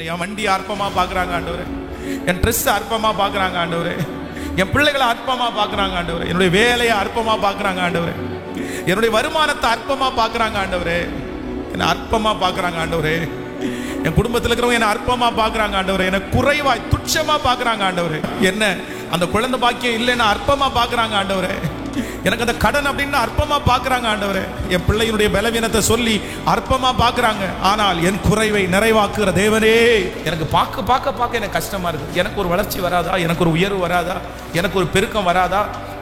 என் வண்டி அற்பமா பார்க்குறாங்க ஆண்டவரே, என் ட்ரெஸ் அற்பமா பார்க்குறாங்க ஆண்டவரே, என் பிள்ளைகளை அற்பமா பார்க்குறாங்க ஆண்டவரே, என்னுடைய வேலையை அற்பமா பார்க்குறாங்க ஆண்டவரே, என்னுடைய வருமானத்தை அற்பமா பார்க்குறாங்க ஆண்டவரே, என்னை அற்பமா பார்க்குறாங்க ஆண்டவரே, என் குடும்பத்தில் இருக்கிறவங்க என்ன அற்பமா பார்க்குறாங்க ஆண்டவரே, என்ன குறைவாய் துச்சமா பார்க்குறாங்க ஆண்டவரே, என்ன அந்த குழந்தை பாக்கியம் இல்லைன்னா அற்பமா பார்க்குறாங்க ஆண்டவரே, எனக்கு அந்த கடன் அப்படின்னு அற்பமா பார்க்குறாங்க ஆண்டவரே, என் பிள்ளையினுடைய பலவீனத்தை சொல்லி அற்பமா பார்க்குறாங்க. ஆனால் என் குறைவை நிறைவாக்குகிற தேவனே, எனக்கு பார்க்க பார்க்க பார்க்க எனக்கு கஷ்டமா இருக்கு. எனக்கு ஒரு வளர்ச்சி வராதா, எனக்கு ஒரு உயர்வு வராதா, எனக்கு ஒரு பெருக்கம் வராதா,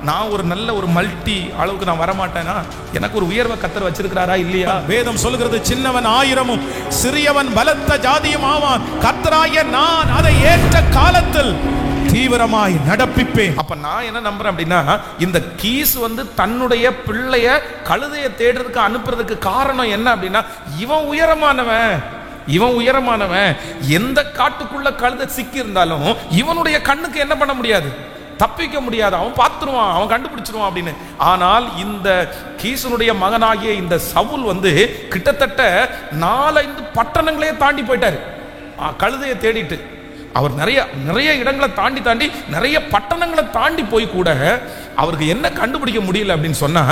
நான் ஒரு நல்ல ஒரு மல்டி அளவுக்கு நான் வரமாட்டேனா, எனக்கு ஒரு உயர்வை கர்த்தர் வச்சிருக்கிறாரா இல்லையா? வேதம் சொல்லுகிறது, சின்னவன் 1000 சிறியவன் பலத்த ஜாதியும் ஆவான், கர்த்தராகிய நான் அதை ஏற்ற காலத்தில் தீவிரமாய் நடப்பிப்பேன். அப்ப நான் என்ன நம்புறேன் அப்படின்னா, இந்த கீஸ் தன்னுடைய பிள்ளைய கழுதையை தேடுறதுக்கு அனுப்புறதுக்கு காரணம் என்ன அப்படின்னா, இவன் உயரமானவன், எந்த காட்டுக்குள்ள கழுதை சிக்கி இருந்தாலும் இவனுடைய கண்ணுக்கு என்ன பண்ண முடியாது, தப்பிக்க முடியாது, அவன் பார்த்துருவான், அவன் கண்டுபிடிச்சிருவான் அப்படின்னு. ஆனால் இந்த கீசனுடைய மகனாகிய இந்த சவுல் கிட்டத்தட்ட 4-5 பட்டணங்களே தாண்டி போயிட்டாரு கழுதையை தேடிட்டு. அவர் நிறைய இடங்களை தாண்டி நிறைய பட்டணங்களை தாண்டி போய் கூட அவருக்கு என்ன கண்டுபிடிக்க முடியல அப்படின்னு சொன்னா,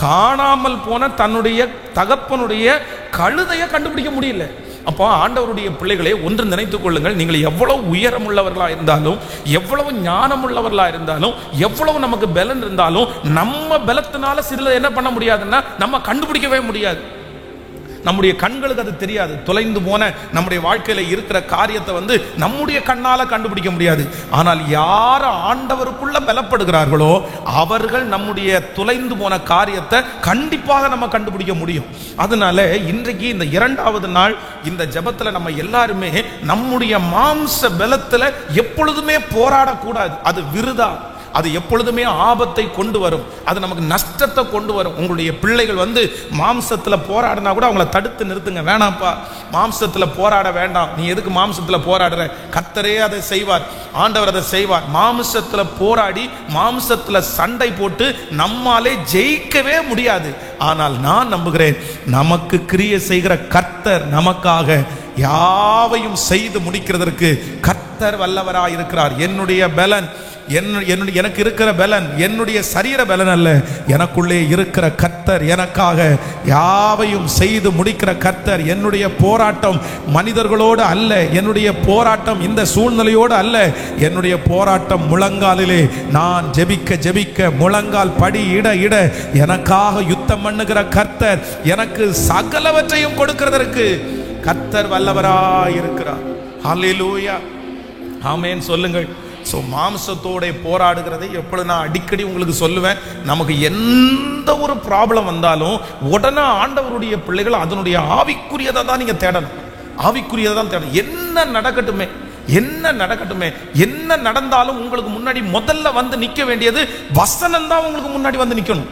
காணாமல் போன தன்னுடைய தகப்பனுடைய கழுதையை கண்டுபிடிக்க முடியல. அப்போ ஆண்டவருடைய பிள்ளைகளே, ஒன்று நினைத்துக் கொள்ளுங்கள், நீங்கள் எவ்வளவு உயரமுள்ளவர்களா இருந்தாலும், எவ்வளவு ஞானமுள்ளவர்களா இருந்தாலும், எவ்வளவு நமக்கு பலன் இருந்தாலும், நம்ம பலத்தினால சிறிது என்ன பண்ண முடியாதுன்னா நம்ம கண்டுபிடிக்கவே முடியாது. நம்முடைய கண்களுக்கு அது தெரியாது. தொலைந்து போன நம்முடைய வாழ்க்கையில இருக்கிற காரியத்தை நம்முடைய கண்ணால கண்டுபிடிக்க முடியாது. ஆனால் யார் ஆண்டவருக்குள்ள பலப்படுகிறார்களோ அவர்கள் நம்முடைய தொலைந்து போன காரியத்தை கண்டிப்பாக நம்ம கண்டுபிடிக்க முடியும். அதனால இன்றைக்கு இந்த 2வது நாள் இந்த ஜெபத்துல நம்ம எல்லாருமே நம்முடைய மாம்ச பலத்துல எப்பொழுதுமே போராடக்கூடாது. அது விருதா, அது எப்பொழுதுமே ஆபத்தை கொண்டு வரும், அது நமக்கு நஷ்டத்தை கொண்டு வரும். உங்களுடைய பிள்ளைகள் மாம்சத்துல போராடினா கூட அவங்கள தடுத்து நிறுத்துங்க. வேணாம்ப்பா, மாம்சத்துல போராட வேண்டாம், நீ எதுக்கு மாம்சத்துல போராடுற, கர்த்தரே அதை செய்வார், ஆண்டவர் அதை செய்வார். மாம்சத்துல போராடி மாம்சத்துல சண்டை போட்டு நம்மாலே ஜெயிக்கவே முடியாது. ஆனால் நான் நம்புகிறேன், நமக்கு கிரியை செய்கிற கர்த்தர் நமக்காக யாவையும் செய்து முடிக்கிறதற்கு கர்த்தர் வல்லவராய் இருக்கிறார். என்னுடைய பலன், எனக்கு இருக்கிற பலன் என்னுடைய சரீர பலன் அல்ல, எனக்குள்ளே இருக்கிற கர்த்தர் எனக்காக யாவையும் செய்து முடிக்கிற கர்த்தர். என்னுடைய போராட்டம் மனிதர்களோடு அல்ல, என்னுடைய போராட்டம் இந்த சூழ்நிலையோடு அல்ல, என்னுடைய போராட்டம் முழங்காலிலே நான் ஜெபிக்க முழங்கால் படி இட எனக்காக யுத்தம் பண்ணுகிற கர்த்தர், எனக்கு சகலவற்றையும் கொடுக்கிறதற்கு கர்த்தர் வல்லவராய் இருக்கிறார். ஹல்லேலூயா, ஆமென் சொல்லுங்கள். ஸோ மாம்சத்தோட போராடுகிறதை எப்பொழுது நான் அடிக்கடி உங்களுக்கு சொல்லுவேன், நமக்கு எந்த ஒரு ப்ராப்ளம் வந்தாலும் உடனே ஆண்டவருடைய பிள்ளைகள் அதனுடைய ஆவிக்குரியதை தான் நீங்கள் தேடணும், ஆவிக்குரியதை தான் தேடணும். என்ன நடக்கட்டுமே, என்ன நடந்தாலும் உங்களுக்கு முன்னாடி முதல்ல நிற்க வேண்டியது வசனம் தான். உங்களுக்கு முன்னாடி நிற்கணும்,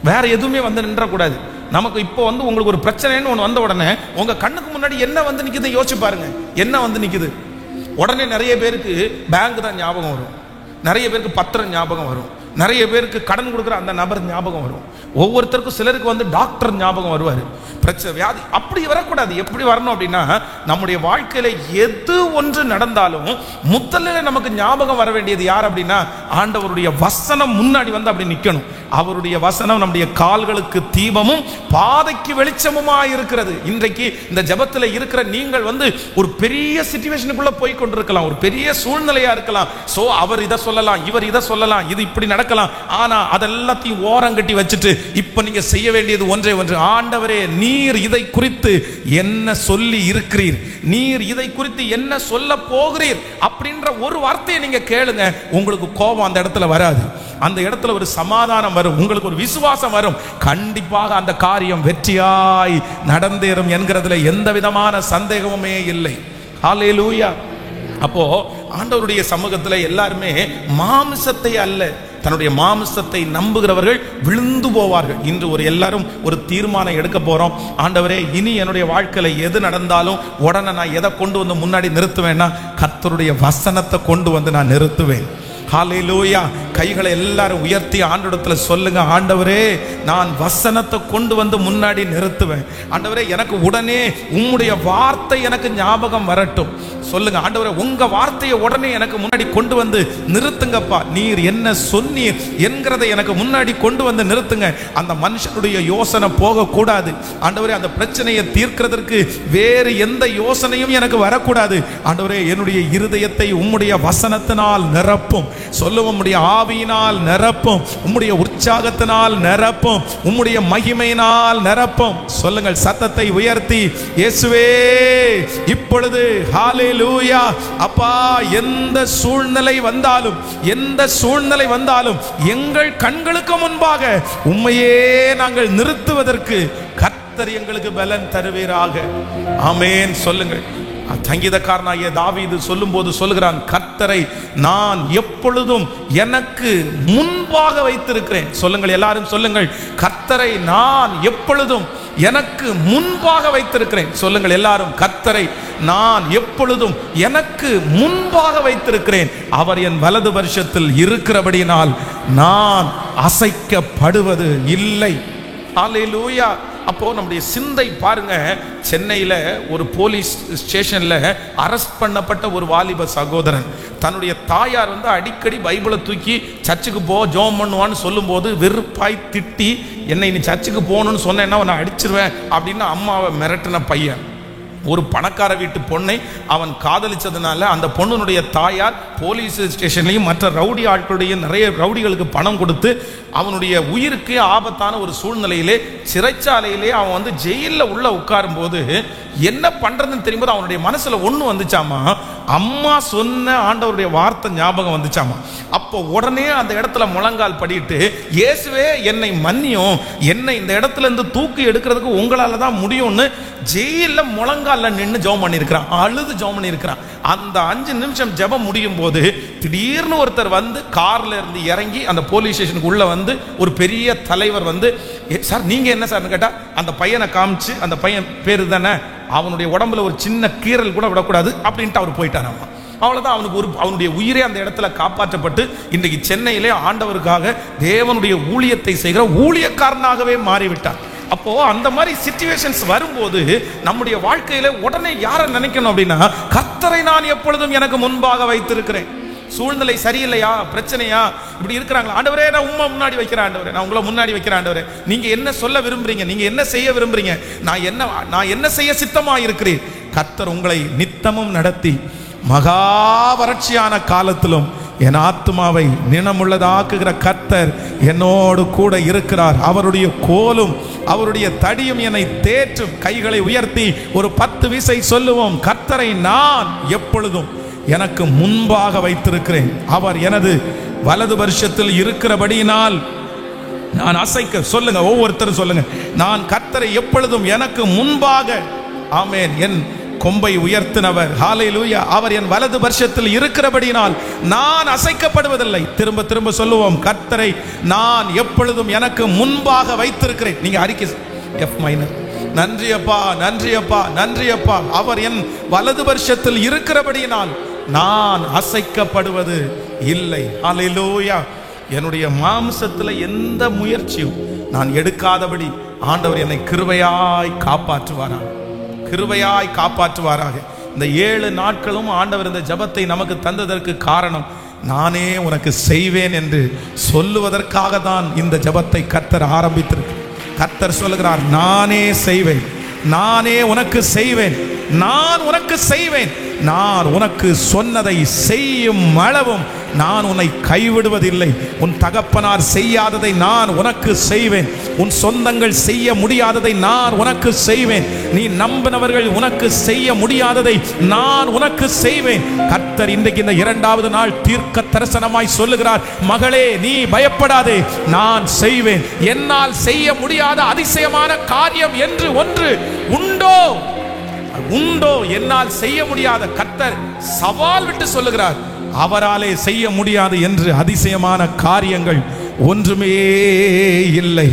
வேற எதுவுமே நின்றக்கூடாது. நமக்கு இப்போ உங்களுக்கு ஒரு பிரச்சனைன்னு ஒன்று வந்த உடனே உங்க கண்ணுக்கு முன்னாடி என்ன நிற்குது யோசிச்சு பாருங்க. என்ன நிற்குது? உடனே நிறைய பேருக்கு பேங்க் தான் ஞாபகம் வரும், நிறைய பேருக்கு பத்திரம் ஞாபகம் வரும், நிறைய பேருக்கு கடன் கொடுக்குற அந்த நபர் ஞாபகம் வரும், ஒவ்வொருத்தருக்கும் சிலருக்கு டாக்டர் ஞாபகம் வருவார். பிரச்சனை வியாதி அப்படி வரக்கூடாது. எப்படி வரணும் அப்படின்னா, நம்முடைய வாழ்க்கையில எது ஒன்று நடந்தாலும் முதல்ல நமக்கு ஞாபகம் வர வேண்டியது யார் அப்படின்னா, ஆண்டவருடைய வசனம் முன்னாடி அப்படி நிற்கணும். அவருடைய வசனம் நம்முடைய கால்களுக்கு தீபமும் பாதைக்கு வெளிச்சமுமா இருக்கிறது. இன்றைக்கு இந்த ஜெபத்துல இருக்கிற நீங்கள் ஒரு பெரிய சிச்சுவேஷனுக்குள்ள போய் கொண்டிருக்கலாம், ஒரு பெரிய சூழ்நிலையா இருக்கலாம். சோ அவர் இதை சொல்லலாம், இவர் இதை சொல்லலாம், இது இப்படி நடக்கலாம். ஆனா அதெல்லாத்தையும் ஓரங்கட்டி வச்சுட்டு இப்ப நீங்க செய்ய வேண்டியது ஒன்றே ஒன்று, ஆண்டவரே நீர் இதை குறித்து என்ன சொல்லி இருக்கிறீர், நீர் இதை குறித்து என்ன சொல்ல போகிறீர் அப்படின்ற ஒரு வார்த்தையை நீங்க கேளுங்க. உங்களுக்கு கோபம் அந்த இடத்துல வராது, அந்த இடத்துல ஒரு சமாதானம் வரும், உங்களுக்கு ஒரு விசுவாசம் வரும். கண்டிப்பாக அந்த காரியம் வெற்றியாய் நடந்தேறும் என்கிறதுல எந்த விதமான சந்தேகமுமே இல்லை. ஹல்லேலூயா. அப்போ ஆண்டவருடைய சமூகத்துல எல்லாருமே மாம்சத்தை அல்ல, தன்னுடைய மாம்சத்தை நம்புகிறவர்கள் விழுந்து போவார்கள். இன்று எல்லாரும் ஒரு தீர்மானம் எடுக்க போறோம், ஆண்டவரே இனி என்னுடைய வாழ்க்கையில எது நடந்தாலும் உடனே நான் எதை கொண்டு முன்னாடி நிறுத்துவேன்னா, கர்த்தருடைய வசனத்தை கொண்டு நான் நிறுத்துவேன். ஹல்லேலூயா. கைகளை எல்லாரும் உயர்த்தி ஆண்டவரிடத்துல சொல்லுங்க, ஆண்டவரே நான் வசனத்தை கொண்டு வந்து முன்னாடி நிறுத்துவேன். ஆண்டவரே எனக்கு உடனே உம்முடைய வார்த்தை எனக்கு ஞாபகம் வரட்டும். சொல்லுங்க, ஆண்டவரே உங்க வார்த்தையை உடனே எனக்கு முன்னாடி கொண்டு வந்து நிறுத்துங்கப்பா. நீர் என்ன சொன்னீர் என்கிறதை எனக்கு முன்னாடி கொண்டு வந்து நிறுத்துங்க. அந்த மனுஷனுடைய யோசனை போகக்கூடாது. ஆண்டவரே அந்த பிரச்சனையை தீர்க்கிறதற்கு வேறு எந்த யோசனையும் எனக்கு வரக்கூடாது. ஆண்டவரே என்னுடைய இருதயத்தை உம்முடைய வசனத்தினால் நிரப்பும். சொல்லுவோம், உம்முடைய ஆவியினால் நிரப்பும், உம்முடைய உற்சாகத்தினால் நிரப்பும், உம்முடைய மகிமையினால் நிரப்பும். சொல்லுங்கள் சத்தத்தை உயர்த்தி, இயேசுவே இப்பொழுது ஹல்லேலூயா. அப்பா, எந்த சூழ்நிலை வந்தாலும் எங்கள் கண்களுக்கு முன்பாக உம்மையே நாங்கள் நிறுத்துவதற்கு கர்த்தர் எங்களுக்கு பலன் தருவீராக. ஆமென். சொல்லுங்கள், சங்கீதக்காரனாகிய தாவீது சொல்லும்போது சொல்லுகிறான், கர்த்தரை நான் எப்பொழுதும் எனக்கு முன்பாக வைத்திருக்கிறேன். சொல்லுங்கள், எல்லாரும் சொல்லுங்கள், கர்த்தரை நான் எப்பொழுதும் எனக்கு முன்பாக வைத்திருக்கிறேன். சொல்லுங்கள் எல்லாரும், கர்த்தரை நான் எப்பொழுதும் எனக்கு முன்பாக வைத்திருக்கிறேன். அவர் என் வலது வருஷத்தில் இருக்கிறபடியினால் நான் அசைக்கப்படுவது இல்லை. ஹல்லேலூயா. அப்போ நம்முடைய சிந்தை பாருங்க, சென்னையில் ஒரு போலீஸ் ஸ்டேஷன்ல அரெஸ்ட் பண்ணப்பட்ட ஒரு வாலிப சகோதரன் தன்னுடைய தாயார் அடிக்கடி பைபிளை தூக்கி சர்ச்சுக்கு போ ஜெபம் பண்ணுவான்னு சொல்லும்போது வெறுப்பாய் திட்டி, என்னை நீ சர்ச்சுக்கு போகணும்னு சொன்னேன்னா நான் அடிச்சிருவேன் அப்படின்னு அம்மாவை மிரட்டின பையன். ஒரு பணக்கார வீட்டு பொண்ணை அவன் காதலிச்சதுனால அந்த பொண்ணுடைய தாயார் போலீஸ் ஸ்டேஷன்லையும் மற்ற ரவுடி ஆட்களுடைய நிறைய ரவுடிகளுக்கு பணம் கொடுத்து அவனுடைய உயிருக்கு ஆபத்தான ஒரு சூழ்நிலையிலே சிறைச்சாலையிலே அவன் ஜெயிலில் உள்ள உட்காரும் போது என்ன பண்றதுன்னு தெரியும்போது அவனுடைய மனசுல ஒண்ணு வந்துச்சாமா, அம்மா சொன்ன ஆண்டவருடைய வார்த்தை ஞாபகம் வந்துச்சாமா. அப்போ உடனே அந்த இடத்துல முழங்கால் படிட்டு, இயேசுவே என்னை மன்னியும், என்னை இந்த இடத்துல இருந்து தூக்கி எடுக்கிறதுக்கு உங்களால தான் முடியும்னு ஜெயில முழங்கால நின்று ஜெபம் பண்ணியிருக்கிறான். அழுது ஜெபம் பண்ணியிருக்கிறான். அந்த 5 நிமிஷம் ஜெபம் முடியும் போது திடீர்னு ஒருத்தர் கார்ல இருந்து இறங்கி அந்த போலீஸ் ஸ்டேஷனுக்கு உள்ள ஒரு பெரிய தலைவர் சார் நீங்க என்ன சார் கேட்டா, அந்த பையனை காமிச்சு, அந்த பையன் பேரு தானே, அவனுடைய உடம்புல ஒரு சின்ன கீறல் கூட விடக்கூடாது அப்படின்ட்டு அவர் போயிட்டார். அவ்வளவுதான், அவனுடைய உயிரே அந்த இடத்துல காப்பாற்றப்பட்டு இன்றைக்கு சென்னையிலே ஆண்டவருக்காக தேவனுடைய ஊழியத்தை செய்கிற ஊழியக்காரனாகவே மாறிவிட்டார். அப்போ அந்த மாதிரி சிச்சுவேஷன்ஸ் வரும்போது நம்முடைய வாழ்க்கையில உடனே யாரை நினைக்கணும் அப்படின்னா, கர்த்தரை நான் எப்பொழுதும் எனக்கு முன்பாக வைத்திருக்கிறேன். சூழ்நிலை சரியில்லையா, பிரச்சனையா, இப்படி இருக்கிறாங்களா, ஆண்டவரே நான் உம்மை முன்னாடி வைக்கிறேன், ஆண்டவரே நான் உங்களை முன்னாடி வைக்கிறேன், ஆண்டவரே நீங்க என்ன சொல்ல விரும்புறீங்க, நீங்க என்ன செய்ய விரும்புறீங்க, நான் என்ன செய்ய சித்தமா இருக்கிறேன். கர்த்தர் உங்களை நித்தமும் நடத்தி மகா வறட்சியான காலத்திலும் என் ஆத்துமாவை நினமுள்ளதாக்குகிற கர்த்தர் என்னோடு கூட இருக்கிறார். அவருடைய கோலும் அவருடைய தடியும் என்னை தேற்றும். கைகளை உயர்த்தி ஒரு 10 விசை சொல்லுவோம், கர்த்தரை நான் எப்பொழுதும் எனக்கு முன்பாக வைத்திருக்கிறேன். அவர் எனது வலது வருஷத்தில் இருக்கிறபடியினால் நான் அசைக்க. சொல்லுங்க, ஒவ்வொருத்தரும் சொல்லுங்க, நான் கர்த்தரை எப்பொழுதும் எனக்கு முன்பாக. ஆமென். என் கொம்பை உயர்த்தினவர், ஹல்லேலூயா, அவர் என் வலது வருஷத்தில் இருக்கிறபடியினால் நான் அசைக்கப்படுவதில்லை. திரும்ப திரும்ப சொல்லுவோம், கர்த்தரை நான் எப்பொழுதும் எனக்கு முன்பாக வைத்திருக்கிறேன். நீங்க அறிக்கை எஃப் மைனர். நன்றி அப்பா, நன்றி அப்பா, நன்றி அப்பா, அவர் என் வலது வருஷத்தில் இருக்கிறபடியினால் நான் அசைக்கப்படுவது இல்லை. ஹல்லேலூயா. என்னுடைய மாம்சத்தில் எந்த முயற்சியும் நான் எடுக்காதபடி ஆண்டவர் என்னை கிருபையாய் காப்பாற்றுவாராக, கிருபையாய் காப்பாற்றுவாராக. இந்த 7 நாட்களும் ஆண்டவர் இந்த ஜெபத்தை நமக்கு தந்ததற்கு காரணம், நானே உனக்கு செய்வேன் என்று சொல்லுவதற்காக தான் இந்த ஜெபத்தை கர்த்தர் ஆரம்பித்திருக்கு. கர்த்தர் சொல்லுகிறார், நானே செய்வேன், நானே உனக்கு செய்வேன், நான் உனக்கு செய்வேன், நான் உனக்கு சொன்னதை செய்யும் அளவும் நான் உன்னை கைவிடுவதில்லை. உன் தகப்பனார் செய்யாததை நான் உனக்கு செய்வேன், உன் சொந்தங்கள் செய்ய முடியாததை நான் உனக்கு செய்வேன், நீ நம்பினவர்கள் உனக்கு செய்ய முடியாததை நான் உனக்கு செய்வேன். கர்த்தர் இன்றைக்கு இந்த 2வது நாள் தீர்க்க தரிசனமாய் சொல்லுகிறார், மகளே நீ பயப்படாதே, நான் செய்வேன். என்னால் செய்ய முடியாத அதிசயமான காரியம் என்று ஒன்று உண்டோ? உண்டோ? என்னால் செய்ய முடியாத. கர்த்தர் சவால் விட்டு சொல்லுகிறார், அவராலே செய்ய முடியாது என்று அதிசயமான காரியங்கள் ஒன்றுமே இல்லை.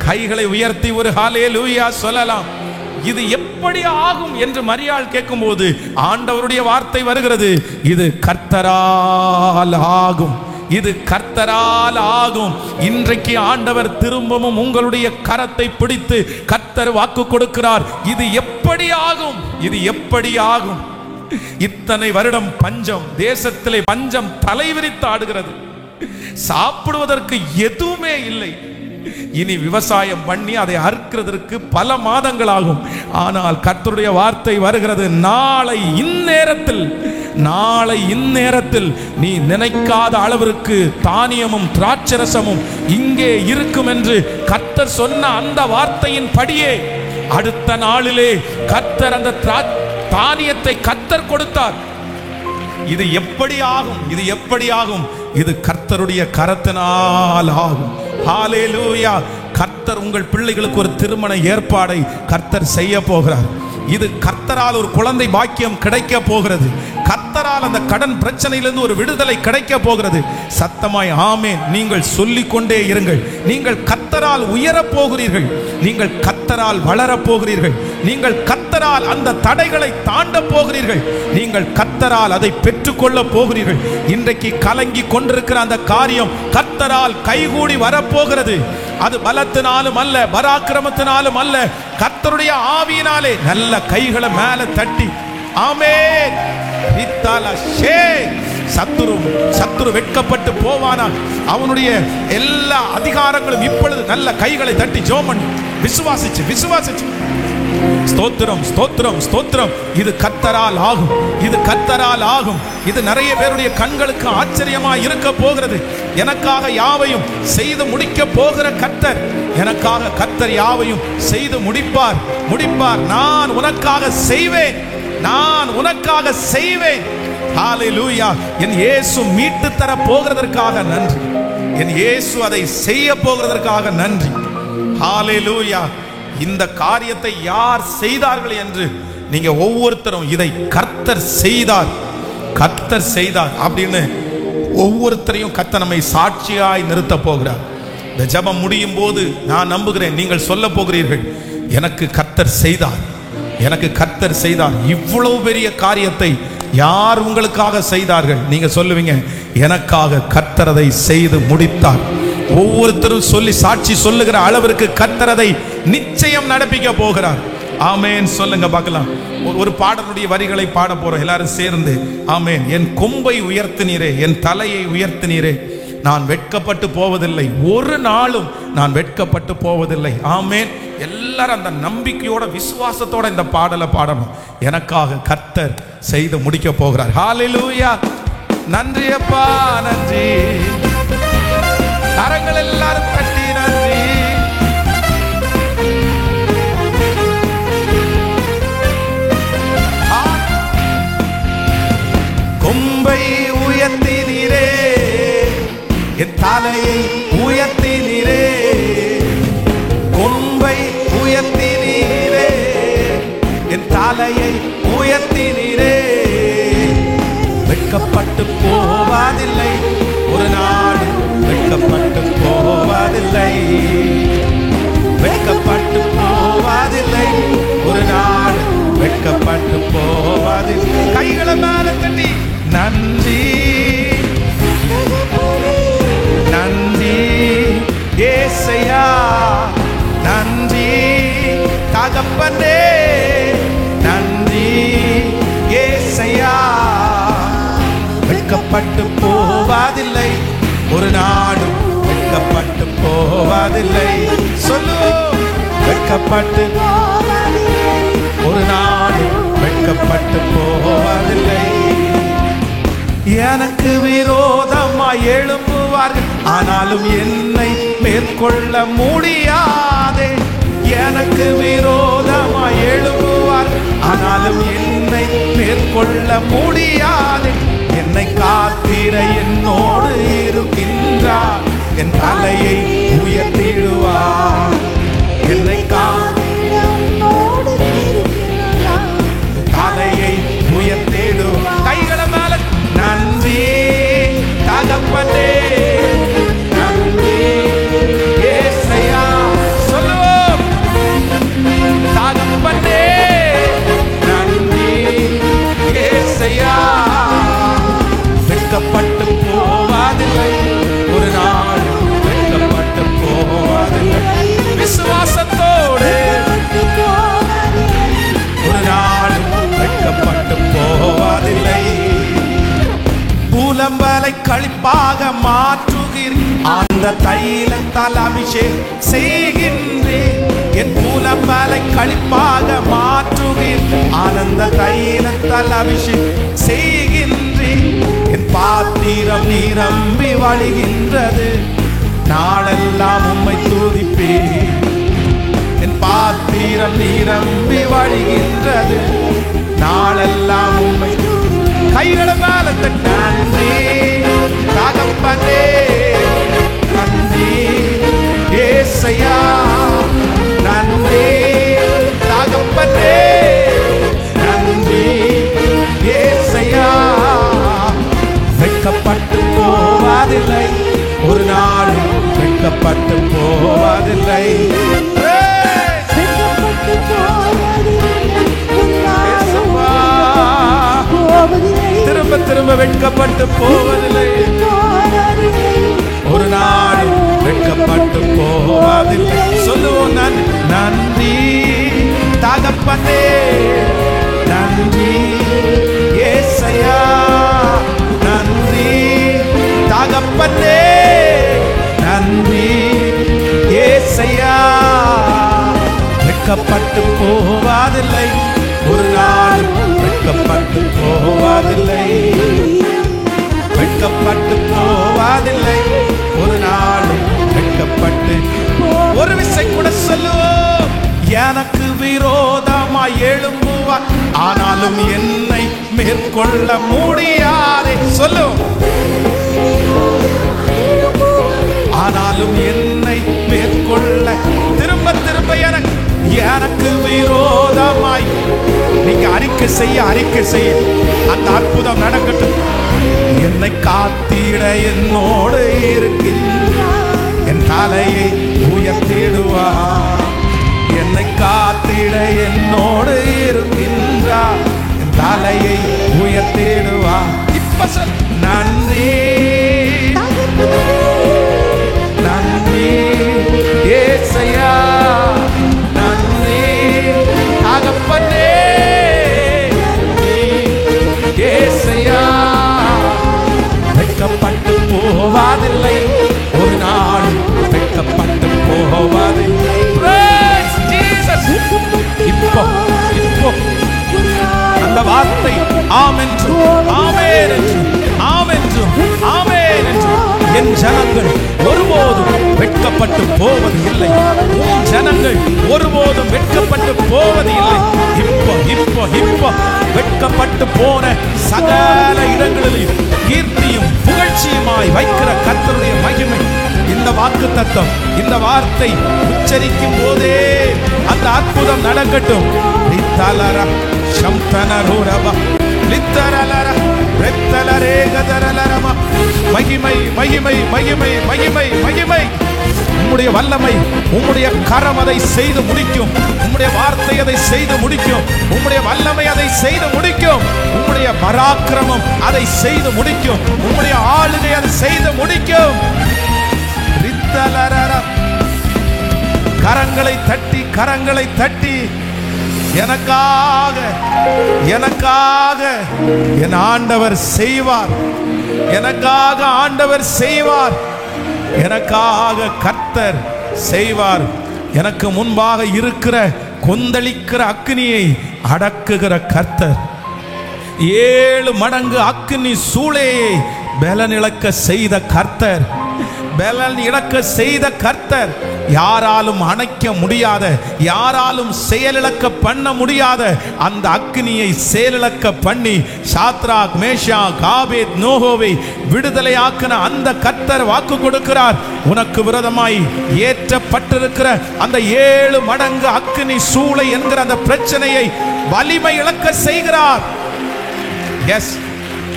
கைகளை உயர்த்தி ஒரு ஹல்லேலூயா சொல்லலாம். இது எப்படி ஆகும் என்று மரியாள் கேட்கும்போது ஆண்டவருடைய வார்த்தை வருகிறது, இது கர்த்தரால் ஆகும். இது கர்த்தரால் ஆகும். இன்றைக்கு ஆண்டவர் திரும்பவும் உங்களுடைய கரத்தை பிடித்து கர்த்தர் வாக்கு கொடுக்கிறார். இது எப்படி ஆகும்? இது எப்படி ஆகும்? இத்தனை வருடம் பஞ்சம், தேசத்திலே பஞ்சம் தலைவிரித்து ஆடுகிறது. சாப்பிடுவதற்கு எதுவுமே இல்லை. இனி விவசாயம் பண்ணி அதை அறுக்கிறதற்கு பல மாதங்கள் ஆகும். ஆனால் கர்த்தருடைய வார்த்தை வருகிறது, நாளை இந்நேரத்தில் நீ நினைக்காத அளவிற்கு தானியமும் திராட்சரசமும் இங்கே இருக்கும் என்று கர்த்தர் சொன்ன அந்த வார்த்தையின் படியே அடுத்த நாளிலே கர்த்தர் அந்த தானியத்தை கர்த்தர் கொடுத்தார். இது எப்படி ஆகும்? இது எப்படி ஆகும்? இது கர்த்தருடைய கரத்தினால் ஆகும். ஹல்லேலூயா! கர்த்தர் உங்கள் பிள்ளைகளுக்கு ஒரு திருமண ஏற்பாடை கர்த்தர் செய்ய போகிறார். இது கர்த்தரால் ஒரு குழந்தை பாக்கியம் கிடைக்க போகிறது. கர்த்தரால் அந்த கடன் பிரச்சனையிலிருந்து ஒரு விடுதலை கிடைக்க போகிறது. சத்தமாய் ஆமென் நீங்கள் சொல்லிக் கொண்டே இருங்கள். நீங்கள் கர்த்தரால் உயரப் போகிறீர்கள். நீங்கள் கர்த்தரால் வளரப் போகிறீர்கள். நீங்கள் கர்த்தரால் அந்த தடைகளை தாண்ட போகிறீர்கள். நீங்கள் கர்த்தரால் அதை பெற்றுக்கொள்ள போகிறீர்கள். இன்றைக்கு கலங்கி கொண்டிருக்கிற அந்த காரியம் கர்த்தரால் கைகூடி வரப்போகிறது. அது பலத்தினாலும் அல்ல, பராக்கிரமத்தினாலும் அல்ல, கர்த்தருடைய ஆவியினாலே. நல்ல கைகளை மேல தட்டி ஆமென். சத்துரு வெட்கப்பட்டு போவானா? அவனுடைய எல்லா அதிகாரங்களும் இப்பொழுது நல்ல கைகளை தட்டி ஜெபம் பண்ணி விசுவாசிச்சு ஸ்தோத்திரம் ஸ்தோத்திரம் ஸ்தோத்திரம். இது கர்த்தரால் ஆகும். இது கர்த்தரால் ஆகும். இது நிறைய பேருடைய கண்களுக்கு ஆச்சரியமாய் இருக்க போகிறது. எனக்காக யாவையும் செய்து முடிக்க போகிற கர்த்தர், எனக்காக கர்த்தர் யாவையும் செய்து முடிப்பார். நான் உனக்காக செய்வேன். ஹல்லேலூயா! என் இயேசு மீட்டு தர போகிறதற்காக நன்றி. என் இயேசு அதை செய்ய போகிறதற்காக நன்றி. ஹல்லேலூயா! இந்த காரியத்தை யார் செய்தார்கள் என்று நீங்க ஒவ்வொருத்தரும் இதை கர்த்தர் செய்தார் அப்படின்னு ஒவ்வொருத்தரையும் கர்த்தர் நம்மை சாட்சியாய் நிறுத்த போகிறார். இந்த ஜெபம் முடியும் போது நான் நம்புகிறேன் நீங்கள் சொல்ல போகிறீர்கள், எனக்கு கர்த்தர் செய்தார். இவ்வளவு பெரிய காரியத்தை யார் உங்களுக்காக செய்தார்கள்? நீங்க சொல்லுவீங்க, எனக்காக கர்த்தர் அதை செய்து முடித்தார். ஒவ்வொருத்தரும் சொல்லி சாட்சி சொல்லுகிற அளவிற்கு கர்த்தர் அதை நிச்சயம் நடப்பிக்க போகிறார். ஆமென் சொல்லுங்க பார்க்கலாம். ஒரு பாடலுடைய வரிகளை பாட போறோம் எல்லாரும் சேர்ந்து. ஆமென். என் கொம்பை உயர்த்தினீரே, என் தலையை உயர்த்தினீரே, நான் வெட்கப்பட்டு போவதில்லை, ஒரு நாளும் நான் வெட்கப்பட்டு போவதில்லை. ஆமென். எல்லாரும் அந்த நம்பிக்கையோட விசுவாசத்தோட இந்த பாடலை பாடணும். எனக்காக கர்த்தர் செய்து முடிக்க போகிறார். ஹல்லேலூயா! நன்றி அப்பா, நன்றி. கரங்கள் எல்லாரும் தட்டி நன்றி. கொம்பை உயர்த்தினீரே, என் தலையை உயர்த்தினீரே, கொம்பை உயர்த்தினீரே, என் தலையை உயர்த்தினீரே. வெட்கப்பட்டு போவதில்லை, ஒரு நாள் வெட்கப்பட்டு போவதில்லை, வெட்கப்பட்டு போவதில்லை, ஒரு நாள் வெட்கப்பட்டு போவதில்லை. கைகளை மேல தட்டி நன்றி நன்றி ஏசையா, நன்றி தகப்பனே, நன்றி ஏசையா. வெட்கப்பட்டு போவதில்லை, ஒரு நாடும் வெட்கப்பட்டு போவதில்லை. சொல்லு, வெட்கப்பட்டு ஒரு நாடும் வெட்கப்பட்டு போவதில்லை. எனக்கு விரோதமாய் எழும்புவார்கள், ஆனாலும் என்னை மேற்கொள்ள முடியாதே. எனக்கு விரோதமாய் எழும்புவார்கள், ஆனாலும் என்னை மேற்கொள்ள முடியாதே. என்னை காத்திட என்னோடு இருக்கின்றார், என் தலையை உயர்த்திடுவார். என்னை காத்திட என்னோடு இருக்கின்றார், தலையை உயர்த்திடுவார். கைகளை மேல நன்றி தகப்பனே, நன்றி ஏசையா. சொல்லுவோம், தகப்பனே நன்றி ஏசையா. வெட்கப்பட்டு போவதில்லை, புலம்பலை களிப்பாக மாற்றுகிறேன், அந்த தைலத்தால் அபிஷேகம் செய்கின்றேன். என் புலம்பலை களிப்பாக மாற்றுகிறேன், ஆனந்த தைலத்தால் அபிஷேகம் செய்கின்றேன். என் பாத்திரம் நிரம்பி வழிகின்றது, நாளெல்லாம் உம்மை துதிப்பேன். என் பாத்திரம் நிரம்பி வழிகின்றது, நாளெல்லாம் உம்மை. கைகளை மேல தட்டி நன்றி தகப்பனே, நன்றி ஏசையா, நன்றி தகப்பனே, நன்றி ஏசையா. வெட்கப்பட்டு போவதில்லை, ஒரு நாளும் வெட்கப்பட்டு போவதில்லை. திரும்ப திரும்ப வெட்கப்பட்டு போவதில்லை, ஒரு நாள் வெட்கப்பட்டு போவதில்லை. சொல்லுவோம் நன்றி தகப்பனே, நன்றி ஏசையா, நன்றி தகப்பனே, நன்றி ஏசையா. வெட்கப்பட்டு போவதில்லை, ஒரு நாள் வெட்கப்பட்டு போவதில்லை, வெட்கப்பட்டு போவதில்லை, ஒரு நாள் வெட்கப்பட்டு. ஒரு விசை கூட சொல்லுவோம், எனக்கு விரோதமாய் எழும்புவார், ஆனாலும் என்னை மேற்கொள்ள முடியாதே. சொல்லுவோம், ஆனாலும் என்னை மேற்கொள்ள. திரும்ப திரும்ப எனக்கு விரோதமாய். நீங்க அறிக்கை செய்ய அந்த அற்புதம் நடக்கட்டும். என்னை காத்திட என்னோடு இருக்கின்றார், என் தலையை உயர்த்திடுவார். என்னை காத்திட என்னோடு இருக்கின்றார், என் தலையை உயர்த்திடுவார். இப்ப சொல் நன்றி, நன்றி ஏசையா, நன்றி தகப்பனே, நன்றி ஏசையா. வெட்கப்பட்டு போவதில்லை, ஒரு நாள் வெட்கப்பட்டு போவதில்லை. இப்போ இப்போ அந்த வார்த்தை ஆம் என்றும் ஆமென் என்றும் ஆமென் என்றும் ஆமென் என்றும். என் ஜனங்கள் ஒருபோதும் வெட்கப்பட்டு போவது இல்லை, உன் ஜனங்கள் ஒருபோதும் வெட்கப்பட்டு போவது இல்லை. இப்போ இப்போ இப்போ வெட்கப்பட்டு போன சகல இடங்களிலும் கீர்த்தியும் புகழ்ச்சியுமாய் வைக்கிற கர்த்தருடைய மகிமை. இந்த வாக்கு தத்தம், இந்த வார்த்தை உச்சரிக்கும் போதே அந்த அற்புதம் நடக்கட்டும். மகிமை மகிமை மகிமை மகிமை மகிமை. உம்முடைய வல்லமை, உம்முடைய கரம் அதை செய்து முடிக்கும். உம்முடைய வார்த்தை அதை செய்து முடிக்கும். உம்முடைய வல்லமை அதை செய்து முடிக்கும். உம்முடைய பராக்கிரமம் அதை செய்து முடிக்கும். உம்முடைய ஆளுகை அதை செய்து முடிக்கும். கரங்களை தட்டி கரங்களை தட்டி எனக்காக எனக்காக என் ஆண்டவர் செய்வார், எனக்காக ஆண்டவர் செய்வார், எனக்காக கர்த்தர் செய்வார். எனக்கு முன்பாக இருக்கிற கொந்தளிக்கிற அக்கினியை அடக்குகிற கர்த்தர், 7 மடங்கு அக்கினி சூளையை பலன் இழக்க செய்த கர்த்தர், பலன் இழக்க செய்த கர்த்தர், யாராலும் அணைக்க முடியாத, யாராலும் செயலிழக்க பண்ண முடியாத அந்த அக்கினியை செயலிழக்க பண்ணி சாத்ராக் மேஷாக் ஆபேத்நேகோவை விடுதலையாக்கின அந்த கர்த்தர் வாக்கு கொடுக்கிறார். உனக்கு விரோதமாய் ஏற்றப்பட்டிருக்கிற அந்த 7 மடங்கு அக்கினி சூளை என்கிற அந்த பிரச்சனையை வலிமை இழக்க செய்கிறார். எஸ்,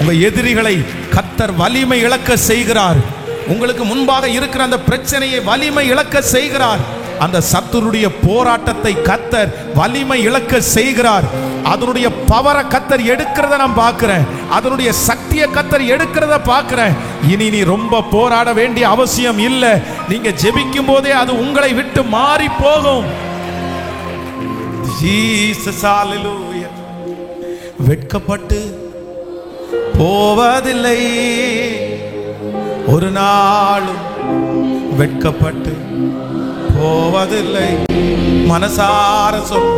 உங்க எதிரிகளை கர்த்தர் வலிமை இழக்க செய்கிறார். உங்களுக்கு முன்பாக இருக்கிற அந்த பிரச்சனையை வலிமை இழக்க செய்கிறார். அந்த சத்துருடைய போராட்டத்தை கர்த்தர் வலிமை இழக்க செய்கிறார். அதனுடைய பவரை கர்த்தர் எடுக்கிறத நான் பார்க்கிறேன், அதனுடைய சக்தியை கர்த்தர் எடுக்கிறத பார்க்கிறேன். இனி நீ ரொம்ப போராட வேண்டிய அவசியம் இல்லை. நீங்க ஜெபிக்கும் போதே அது உங்களை விட்டு மாறி போகும். ஜீசஸ் ஹalleluya. வெட்கப்பட்டு போவதில்லை, ஒரு நாளும் வெட்கப்பட்டு போவதில்லை. மனசார சொல்,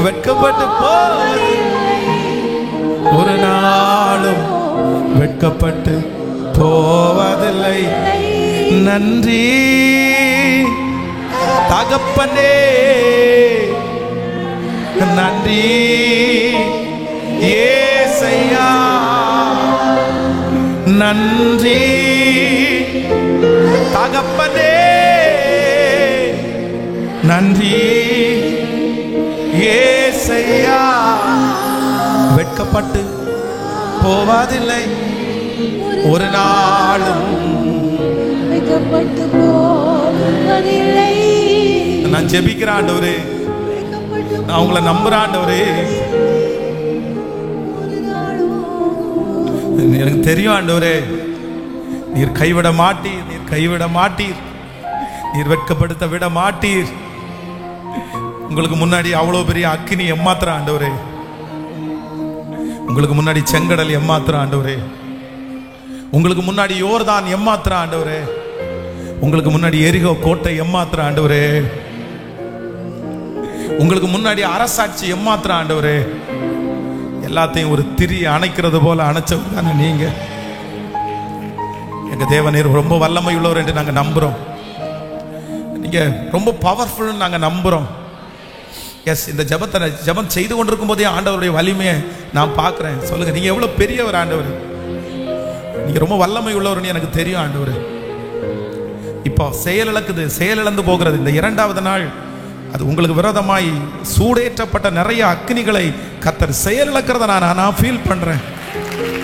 வெட்கப்பட்டு போவதில்லை, ஒரு நாளும் வெட்கப்பட்டு போவதில்லை. நன்றி தகப்பனே, நன்றி ஏசையா, நன்றி தகப்பனே, நன்றி ஏசையா. வெட்கப்பட்டு போவதில்லை, ஒரு நாளும் வெட்கப்பட்டு போவதில்லை. நான் ஜெபிக்கிறேன் ஆண்டவரே, நான் உங்களை நம்புறேன் ஆண்டவரே. எனக்கு தெரியும் ஆண்டவரே, நீர் கைவிட மாட்டீர், நீர் கைவிட மாட்டீர், நீர் வெட்கப்படுத்த விட மாட்டீர். உங்களுக்கு முன்னாடி அவ்வளவு பெரிய அக்கினி எம்மாத்திரம் ஆண்டவரே, உங்களுக்கு முன்னாடி செங்கடல் எம்மாத்திரம் ஆண்டவரே, உங்களுக்கு முன்னாடி யோர்தான் எம்மாத்திரம் ஆண்டவரே, உங்களுக்கு முன்னாடி எரிகோ கோட்டை எம்மாத்திரம் ஆண்டவரே, உங்களுக்கு முன்னாடி அரசாட்சி எம்மாத்திரம் ஆண்டவரே. எல்லாத்தையும் ஒரு திரி அணைக்கிறது போல அணைச்சவர் தானே நீங்க. எங்க தேவனீர் ரொம்ப வல்லமை உள்ளவர் என்று நாங்க நம்புறோம். நீங்க ரொம்ப பவர்ஃபுல் நாங்க நம்புறோம். எஸ், இந்த ஜெபம் செய்து கொண்டிருக்கும் போதே ஆண்டவருடைய வலிமையை நான் பார்க்கிறேன். சொல்லுங்க, நீங்க எவ்வளவு பெரியவர் ஆண்டவர், நீங்க ரொம்ப வல்லமை உள்ளவர்னு எனக்கு தெரியும் ஆண்டவர். இப்போ செயலிழக்குது, செயலிழந்து போகிறது இந்த இரண்டாவது நாள். அது உங்களுக்கு விரோதமாய் சூடேற்றப்பட்ட நிறைய அக்னிகளை கர்த்தர் செயலிழக்கிறத நான் ஃபீல் பண்றேன்,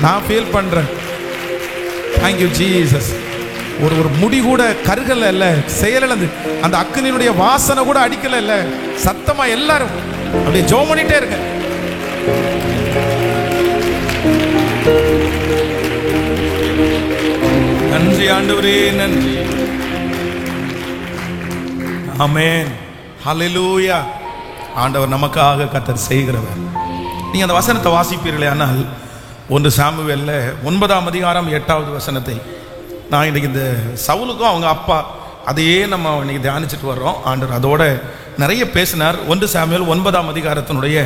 நான் ஃபீல் பண்றேன். Thank you Jesus. ஒரு முடி கூட கருகல இல்ல, செயலிழந்து அந்த அக்னியினுடைய வாசனை கூட அடிக்கல இல்ல. சத்தமா எல்லாரும் அப்படியே ஜெபம் பண்ணிட்டே இருங்க. நன்றி ஆண்டவரே, நன்றி. ஆமென், ஹல்லேலூயா. ஆண்டவர் நமக்காக கர்த்தர் செய்கிறவர். நீங்க அந்த வசனத்தை வாசிப்பீர்களே, ஆனால் 1 சாமுவேல்ல 9ஆம் அதிகாரம் 8வது வசனத்தை நான் இன்னைக்கு இந்த சவுலுக்கும் அவங்க அப்பா அதையே நம்ம இன்னைக்கு தியானிச்சுட்டு வர்றோம். ஆண்டவர் அதோட நிறைய பேசினார். 1 சாமுவேல் 9ஆம் அதிகாரத்தினுடைய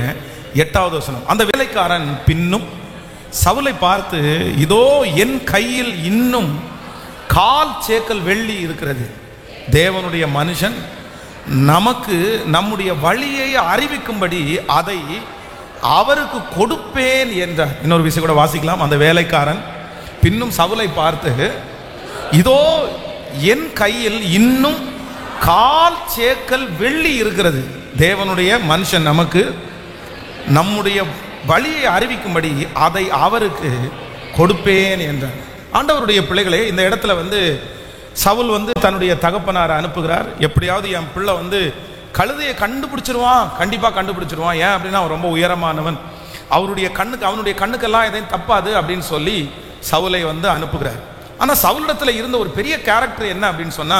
8வது வசனம். அந்த வேலைக்காரன் பின்னும் சவுலை பார்த்து, இதோ என் கையில் இன்னும் 1/4 சேக்கல் வெள்ளி இருக்கிறது. தேவனுடைய மனுஷன் நமக்கு நம்முடைய வழியை அறிவிக்கும்படி அதை அவருக்கு கொடுப்பேன் என்றார். இன்னொரு விஷயம் கூட வாசிக்கலாம். அந்த வேலைக்காரன் பின்னும் சவுலை பார்த்து, இதோ என் கையில் இன்னும் 1/4 சேக்கல் வெள்ளி இருக்கிறது. தேவனுடைய மனுஷன் நமக்கு நம்முடைய வழியை அறிவிக்கும்படி அதை அவருக்கு கொடுப்பேன் என்றார். ஆண்டவருடைய பிள்ளைகளே, இந்த இடத்துல சவுல் தன்னுடைய தகப்பனாரை அனுப்புகிறார். எப்படியாவது என் பிள்ளை கழுதையை கண்டுபிடிச்சிருவான், கண்டிப்பா கண்டுபிடிச்சிருவான். ஏன் அப்படின்னா அவன் ரொம்ப உயரமானவன், அவனுடைய கண்ணுக்கெல்லாம் எதையும் தப்பாது அப்படின்னு சொல்லி சவுலை அனுப்புகிறார். ஆனா சவுலிடத்துல இருந்த ஒரு பெரிய கேரக்டர் என்ன அப்படின்னு சொன்னா,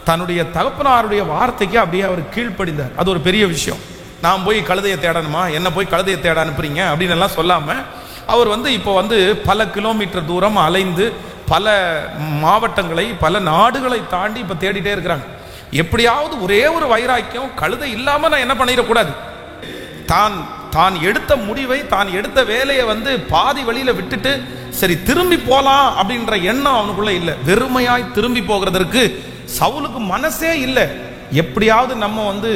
தன்னுடைய தகப்பனாருடைய வார்த்தைக்கு அப்படியே அவர் கீழ்ப்படிந்தார். அது ஒரு பெரிய விஷயம். நான் போய் கழுதையை தேடணுமா, என்ன போய் கழுதையை தேட அனுப்புறீங்க அப்படின்னு எல்லாம் சொல்லாம, அவர் இப்போ பல கிலோமீட்டர் தூரம் அலைந்து பல மாவட்டங்களை பல நாடுகளை தாண்டி இப்போ தேடிட்டே இருக்கிறாங்க. எப்படியாவது ஒரே ஒரு வைராக்கியம், கழுதை இல்லாம நான் என்ன பண்ணிடக்கூடாது. தான் எடுத்த முடிவை, தான் எடுத்த வேலையை பாதி வழியில விட்டுட்டு சரி திரும்பி போலாம் அப்படின்ற எண்ணம் அவனுக்குள்ள இல்லை. வெறுமையாய் திரும்பி போகிறதற்கு சவுலுக்கு மனசே இல்லை. எப்படியாவது நம்ம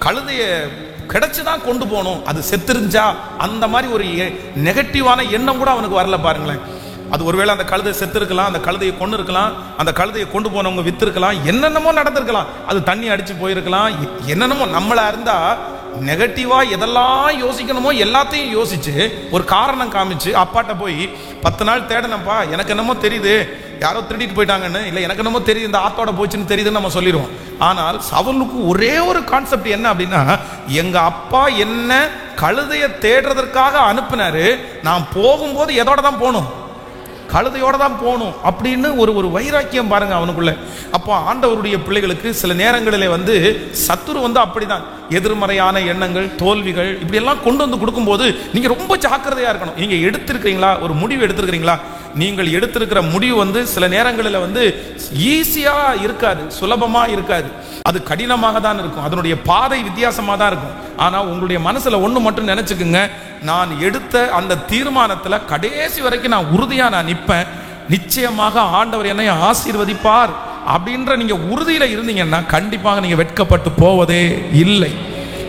கழுதைய கிடைச்சுதான் கொண்டு போகணும், அது செத்துருஞ்சா அந்த மாதிரி ஒரு நெகட்டிவான எண்ணம் கூட அவனுக்கு வரல. பாருங்களேன், அது ஒருவேளை அந்த கழுதை செத்து இருக்கலாம், அந்த கழுதையை கொண்டு இருக்கலாம், அந்த கழுதையை கொண்டு போனவங்க வித்து இருக்கலாம், என்னென்னமோ நடந்திருக்கலாம், அது தண்ணி அடிச்சு போயிருக்கலாம், என்னென்னமோ. நம்மளா இருந்தா நெகட்டிவா எதெல்லாம் யோசிக்கணுமோ எல்லாத்தையும் யோசிச்சு ஒரு காரணம் காமிச்சு அப்பாட்ட போய் 10 நாள் தேடனப்பா, எனக்கு என்னமோ தெரியுது யாரோ திருடிட்டு போயிட்டாங்கன்னு, இல்லை எனக்கு என்னமோ தெரியுது இந்த ஆத்தோட போச்சுன்னு தெரியுதுன்னு நம்ம சொல்லிடுவோம். ஆனால் சவுலுக்கு ஒரே ஒரு கான்செப்ட் என்ன அப்படின்னா, எங்க அப்பா என்ன கழுதையை தேடுறதற்காக அனுப்புனாரு, நான் போகும்போது எதோட தான் போகணும், கழுதையோட தான் போகணும் அப்படின்னு ஒரு வைராக்கியம் பாருங்க அவனுக்குள்ள. அப்போ ஆண்டவருடைய பிள்ளைகளுக்கு சில நேரங்களிலே சத்துரு அப்படிதான் எதிர்மறையான எண்ணங்கள், தோல்விகள் இப்படி எல்லாம் கொண்டு வந்து கொடுக்கும்போது நீங்க ரொம்ப ஜாக்கிரதையா இருக்கணும். நீங்க எடுத்திருக்கீங்களா, ஒரு முடிவு எடுத்திருக்கிறீங்களா? நீங்கள் எடுத்திருக்கிற முடிவு சில நேரங்களில் ஈஸியா இருக்காது, சுலபமா இருக்காது, அது கடினமாக தான் இருக்கும், அதனுடைய பாதை வித்தியாசமா தான் இருக்கும். ஆனா உங்களுடைய மனசுல ஒண்ணு மட்டும் நினைச்சுக்குங்க, நான் எடுத்த அந்த தீர்மானத்துல கடைசி வரைக்கும் நான் உறுதியா நான் நிற்பேன், நிச்சயமாக ஆண்டவர் என்னை ஆசீர்வதிப்பார் அப்படின்ற நீங்க உறுதியில இருந்தீங்கன்னா கண்டிப்பாக நீங்க வெட்கப்பட்டு போவதே இல்லை.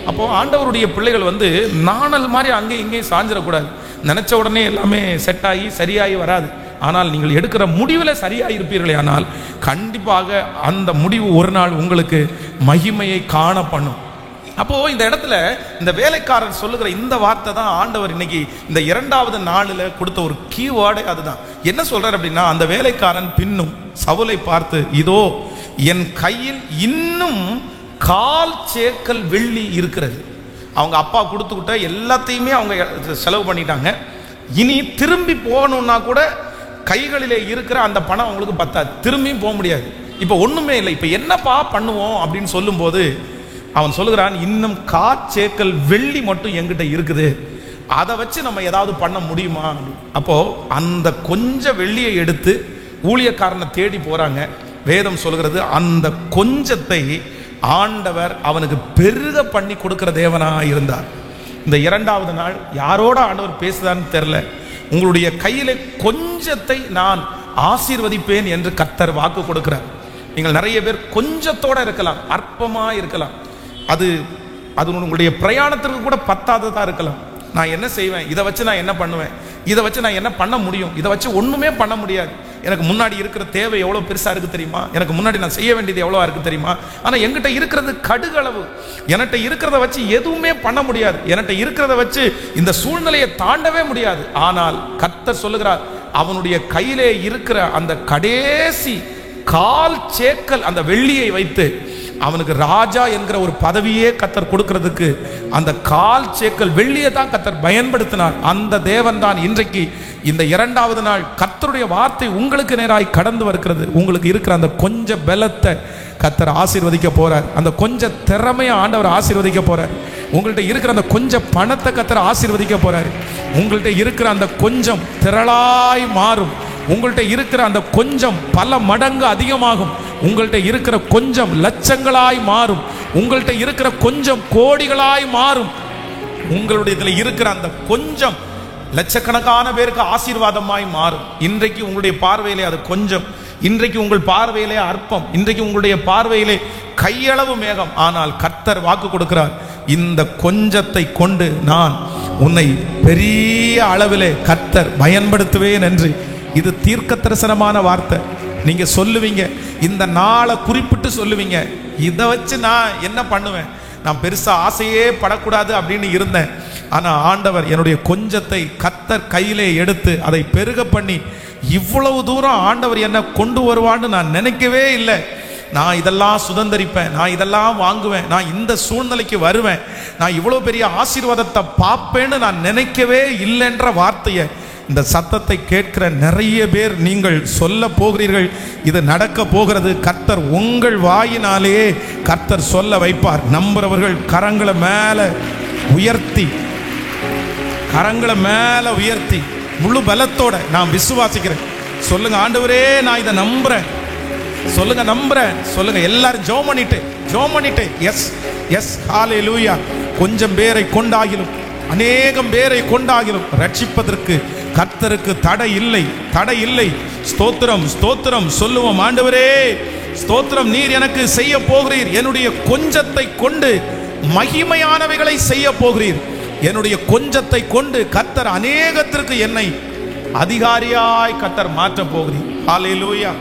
அப்போ ஆண்டவருடைய பிள்ளைகள் நாணல் மாதிரி அங்கேயும் இங்கேயும் சாஞ்சிடக்கூடாது. நினைச்ச உடனே எல்லாமே செட் ஆகி சரியாகி வராது. ஆனால் நீங்கள் எடுக்கிற முடிவில் சரியாக இருப்பீர்களே ஆனால் கண்டிப்பாக அந்த முடிவு ஒரு நாள் உங்களுக்கு மகிமையை காண பண்ணும். அப்போ இந்த இடத்துல இந்த வேலைக்காரன் சொல்லுகிற இந்த வார்த்தை தான் ஆண்டவர் இன்னைக்கு இந்த 2வது நாளில் கொடுத்த ஒரு கீவேர்டே அதுதான். என்ன சொல்றார் அப்படின்னா, அந்த வேலைக்காரன் பின்னும் சவுலை பார்த்து, இதோ என் கையில் இன்னும் 1/4 சேக்கல் வெள்ளி இருக்கிறது. அவங்க அப்பா கொடுத்துக்கிட்ட எல்லாத்தையுமே அவங்க செலவு பண்ணிட்டாங்க. இனி திரும்பி போகணும்னா கூட கைகளிலே இருக்கிற அந்த பணம் அவங்களுக்கு பத்தாது, திரும்பியும் போக முடியாது. இப்போ ஒண்ணுமே இல்லை, இப்போ என்னப்பா பண்ணுவோம் அப்படின்னு சொல்லும்போது அவன் சொல்லுகிறான், இன்னும் 1/4 சேக்கல் வெள்ளி மட்டும் என்கிட்ட இருக்குது, அதை வச்சு நம்ம ஏதாவது பண்ண முடியுமா? அப்போ அந்த கொஞ்சம் வெள்ளியை எடுத்து ஊழியக்காரனை தேடி போறாங்க. வேதம் சொல்கிறது, அந்த கொஞ்சத்தை ஆண்டவர் அவனுக்கு பெருக பண்ணி கொடுக்கிற தேவனா இருந்தார். இந்த 2வது நாள் யாரோட ஆண்டவர் பேசுதான்னு தெரியல, உங்களுடைய கையில கொஞ்சத்தை நான் ஆசீர்வதிப்பேன் என்று கர்த்தர் வாக்கு கொடுக்கிறார். நீங்கள் நிறைய பேர் கொஞ்சத்தோட இருக்கலாம், அற்பமா இருக்கலாம், அது உங்களுடைய பிரயாணத்திற்கு கூட பத்தாததா இருக்கலாம். நான் என்ன செய்வேன், இதை வச்சு நான் என்ன பண்ணுவேன், இதை வச்சு நான் என்ன பண்ண முடியும், இதை வச்சு ஒண்ணுமே பண்ண முடியாது, எனக்கு முன்னாடி இருக்கிற தேவை எவ்வளவு பெருசா இருக்கு தெரியுமா, எனக்கு முன்னாடி நான் செய்ய வேண்டியது எவ்வளவா இருக்கு தெரியுமா, ஆனா என்கிட்ட இருக்கிறது கடுகளவு, என்கிட்ட இருக்கிறத வச்சு எதுவுமே பண்ண முடியாது, என்கிட்ட இருக்கிறத வச்சு இந்த சூழ்நிலையை தாண்டவே முடியாது. ஆனால் கர்த்தர் சொல்லுகிறார், அவனுடைய கையிலே இருக்கிற அந்த கடைசி 1/4 சேக்கல் அந்த வெள்ளியை வைத்து அவனுக்கு ராஜா என்கிற ஒரு பதவியே கர்த்தர் கொடுக்கிறதுக்கு அந்த 1/4 சேக்கல் வெள்ளியை தான் கர்த்தர் பயன்படுத்தினார். அந்த தேவன் தான் இன்றைக்கு இந்த 2வது நாள் கர்த்தருடைய வார்த்தை உங்களுக்கு நேராய் கடந்து வருகிறது. உங்களுக்கு இருக்கிற அந்த கொஞ்ச பலத்தை கர்த்தர் ஆசீர்வதிக்க போறார், அந்த கொஞ்ச திறமையை ஆண்டவர் ஆசீர்வதிக்க போறார், உங்கள்கிட்ட இருக்கிற அந்த கொஞ்சம் பணத்தை கர்த்தர் ஆசீர்வதிக்க போறார், உங்கள்கிட்ட இருக்கிற அந்த கொஞ்சம் திரளாய் மாறும், உங்கள்கிட்ட இருக்கிற அந்த கொஞ்சம் பல மடங்கு அதிகமாகும், உங்கள்கிட்ட இருக்கிற கொஞ்சம் லட்சங்களாய் மாறும், உங்கள்கிட்ட இருக்கிற கொஞ்சம் கோடிகளாய் மாறும், உங்களுடைய இதில் இருக்கிற அந்த கொஞ்சம் லட்சக்கணக்கான பேருக்கு ஆசீர்வாதமாய் மாறும். இன்றைக்கு உங்களுடைய பார்வையிலே அது கொஞ்சம், இன்றைக்கு உங்கள் பார்வையிலே அற்பம், இன்றைக்கு உங்களுடைய பார்வையிலே கையளவு மேகம். ஆனால் கர்த்தர் வாக்கு கொடுக்கிறார், இந்த கொஞ்சத்தை கொண்டு நான் உன்னை பெரிய அளவிலே கர்த்தர் பயன்படுத்துவேன் என்று. இது தீர்க்க தரிசனமான வார்த்தை. நீங்க சொல்லுவீங்க, இந்த நாளை குறிப்பிட்டு சொல்லுவீங்க, இதை வச்சு நான் என்ன பண்ணுவேன், நான் பெருசா ஆசையே படக்கூடாது அப்படின்னு இருந்தேன், ஆனா ஆண்டவர் என்னுடைய கொஞ்சத்தை கர்த்தர் கையிலே எடுத்து அதை பெருக பண்ணி இவ்வளவு தூரம் ஆண்டவர் என்ன கொண்டு வருவான்னு நான் நினைக்கவே இல்லை. நான் இதெல்லாம் சுதந்திரிப்பேன், நான் இதெல்லாம் வாங்குவேன், நான் இந்த சூழ்நிலைக்கு வருவேன், நான் இவ்வளவு பெரிய ஆசீர்வாதத்தை பார்ப்பேன்னு நான் நினைக்கவே இல்லைன்ற வார்த்தையை இந்த சத்தத்தை கேட்கிற நிறைய பேர் நீங்கள் சொல்ல போகிறீர்கள். இது நடக்க போகிறது. கர்த்தர் உங்கள் வாயினாலேயே கர்த்தர் சொல்ல வைப்பார். நம்புறவர்கள் கரங்களை மேல உயர்த்தி, கரங்களை மேல உயர்த்தி முழு பலத்தோட நான் விசுவாசிக்கிறேன் சொல்லுங்க, ஆண்டவரே நான் இதை நம்புறேன் சொல்லுங்க, நம்புறேன் சொல்லுங்க. எல்லாரும் ஜெபம் பண்ணிட்டு எஸ் எஸ் ஹல்லேலூயா. கொஞ்சம் பேரை கொண்டாகிலும் அநேகம் பேரை கொண்டாகிலும் ரட்சிப்பதற்கு கர்த்தருக்கு தடை இல்லை. ஸ்தோத்திரம் ஸ்தோத்திரம் சொல்லுவோம். ஆண்டவரே ஸ்தோத்திரம், நீர் எனக்கு செய்ய போகிறீர், என்னுடைய கொஞ்சத்தை கொண்டு மகிமையானவைகளை செய்ய போகிறீர், என்னுடைய கொஞ்சத்தை கொண்டு கர்த்தர் அநேகத்திற்கு என்னை அதிகாரியாய் கர்த்தர் மாற்ற போகிறீர். ஹல்லேலூயா.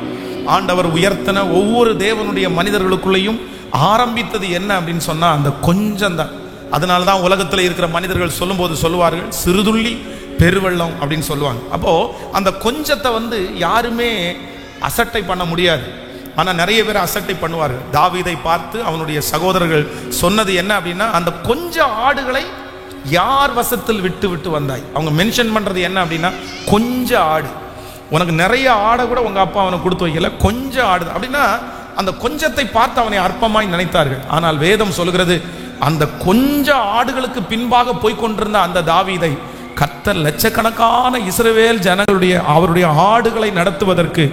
ஆண்டவர் உயர்த்தின ஒவ்வொரு தேவனுடைய மனிதர்களுக்குள்ளேயும் ஆரம்பித்தது என்ன அப்படின்னு சொன்னா அந்த கொஞ்சம் தான். அதனால தான் உலகத்தில் இருக்கிற மனிதர்கள் சொல்லும்போது சொல்லுவார்கள், சிறுதுள்ளி பெருவெள்ளம் அப்படின்னு சொல்லுவாங்க. அப்போ அந்த கொஞ்சத்தை யாருமே அசட்டை பண்ண முடியாது. ஆனா நிறைய பேர் அசட்டை பண்ணுவார்கள். தாவீதை பார்த்து அவனுடைய சகோதரர்கள் சொன்னது என்ன அப்படின்னா, அந்த கொஞ்ச ஆடுகளை யார் வசத்தில் விட்டு வந்தாய். அவங்க மென்ஷன் பண்றது என்ன அப்படின்னா, கொஞ்ச ஆடு. உனக்கு நிறைய ஆடை கூட உங்க அப்பா அவனுக்கு கொடுத்து வைக்கல, கொஞ்சம் ஆடு அப்படின்னா அந்த கொஞ்சத்தை பார்த்து அவனை அற்பமாய் நினைத்தார்கள். ஆனால் வேதம் சொல்கிறது, அந்த கொஞ்ச ஆடுகளுக்கு பின்பாக போய்கொண்டிருந்த அந்த தாவீதை கர்த்தர் லட்சக்கணக்கான இஸ்ரவேல் ஜனங்களுடைய அவருடைய ஆடுகளை நடத்துவதற்கு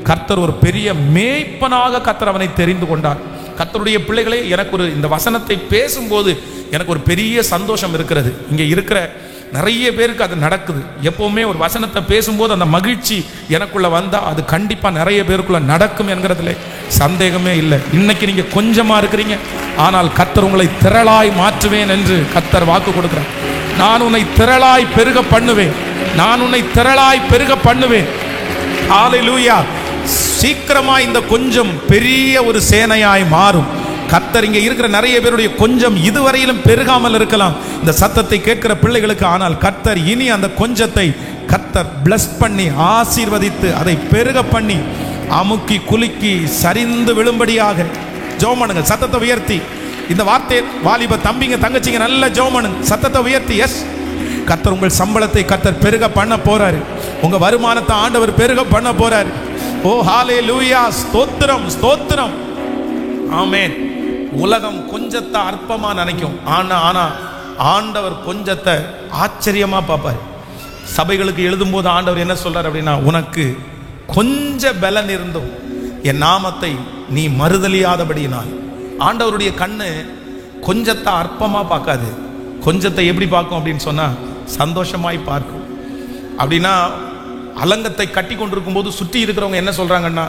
கர்த்தர் ஒரு பெரிய மேய்ப்பனாக கர்த்தர் அவனை தெரிந்து கொண்டார். கர்த்தருடைய பிள்ளைகளே, எனக்கு ஒரு இந்த வசனத்தை பேசும்போது எனக்கு ஒரு பெரிய சந்தோஷம் இருக்கிறது. இங்கே இருக்கிற நிறைய பேருக்கு அது நடக்குது. எப்பவுமே ஒரு வசனத்தை பேசும்போது அந்த மகிழ்ச்சி எனக்குள்ள வந்தா அது கண்டிப்பா நிறைய பேருக்குள்ள நடக்கும் என்கிறதுல சந்தேகமே இல்லை. இன்னைக்கு நீங்க கொஞ்சமா இருக்கிறீங்க, ஆனால் கர்த்தர் உங்களை திரளாய் மாற்றுவேன் என்று கர்த்தர் வாக்கு கொடுக்கிறார். நான் உன்னை திரளாய் பெருக பண்ணுவேன், நான் உன்னை திரளாய் பெருக பண்ணுவேன். ஹல்லேலூயா. சீக்கிரமா இந்த கொஞ்சம் பெரிய ஒரு சேனையாய் மாறும். கர்த்தர் இங்கே இருக்கிற நிறைய பேருடைய கொஞ்சம் இதுவரையிலும் பெருகாமல் இருக்கலாம் இந்த சத்தத்தை கேட்கிற பிள்ளைகளுக்கு. ஆனால் கர்த்தர் இனி அந்த கொஞ்சத்தை கர்த்தர் பிளஸ் பண்ணி ஆசீர்வதித்து அதை பெருக பண்ணி அமுக்கி குலுக்கி சரிந்து விழும்படியாக ஜெபம் பண்ணுங்க. சத்தத்தை உயர்த்தி இந்த வார்த்தை வாலிப தம்பிங்க தங்கச்சிங்க நல்ல ஜெபம் பண்ணுங்க. சத்தத்தை உயர்த்தி. எஸ், கர்த்தர் உங்கள் சம்பளத்தை கர்த்தர் பெருக பண்ண போறாரு. உங்க வருமானத்தை ஆண்டவர் பெருக பண்ண போறாரு. ஓ ஹல்லேலூயா. ஸ்தோத்திரம் ஸ்தோத்திரம். ஆமென். உலகம் கொஞ்சத்தை அற்பமா நினைக்கும், ஆனா ஆண்டவர் கொஞ்சத்தை ஆச்சரியமா பார்ப்பார். சபைகளுக்கு எழுதும் போது ஆண்டவர் என்ன சொல்றார் அப்படின்னா, உனக்கு கொஞ்ச பலன் இருந்தும் என் நாமத்தை நீ மறுதலியாதபடியினால். ஆண்டவருடைய கண்ணு கொஞ்சத்தை அற்பமா பார்க்காது. கொஞ்சத்தை எப்படி பார்க்கும் அப்படின்னு சொன்னா சந்தோஷமாய் பார்க்கும். அப்படின்னா அலங்கத்தை கட்டி கொண்டிருக்கும் போது சுற்றி இருக்கிறவங்க என்ன சொல்றாங்கன்னா,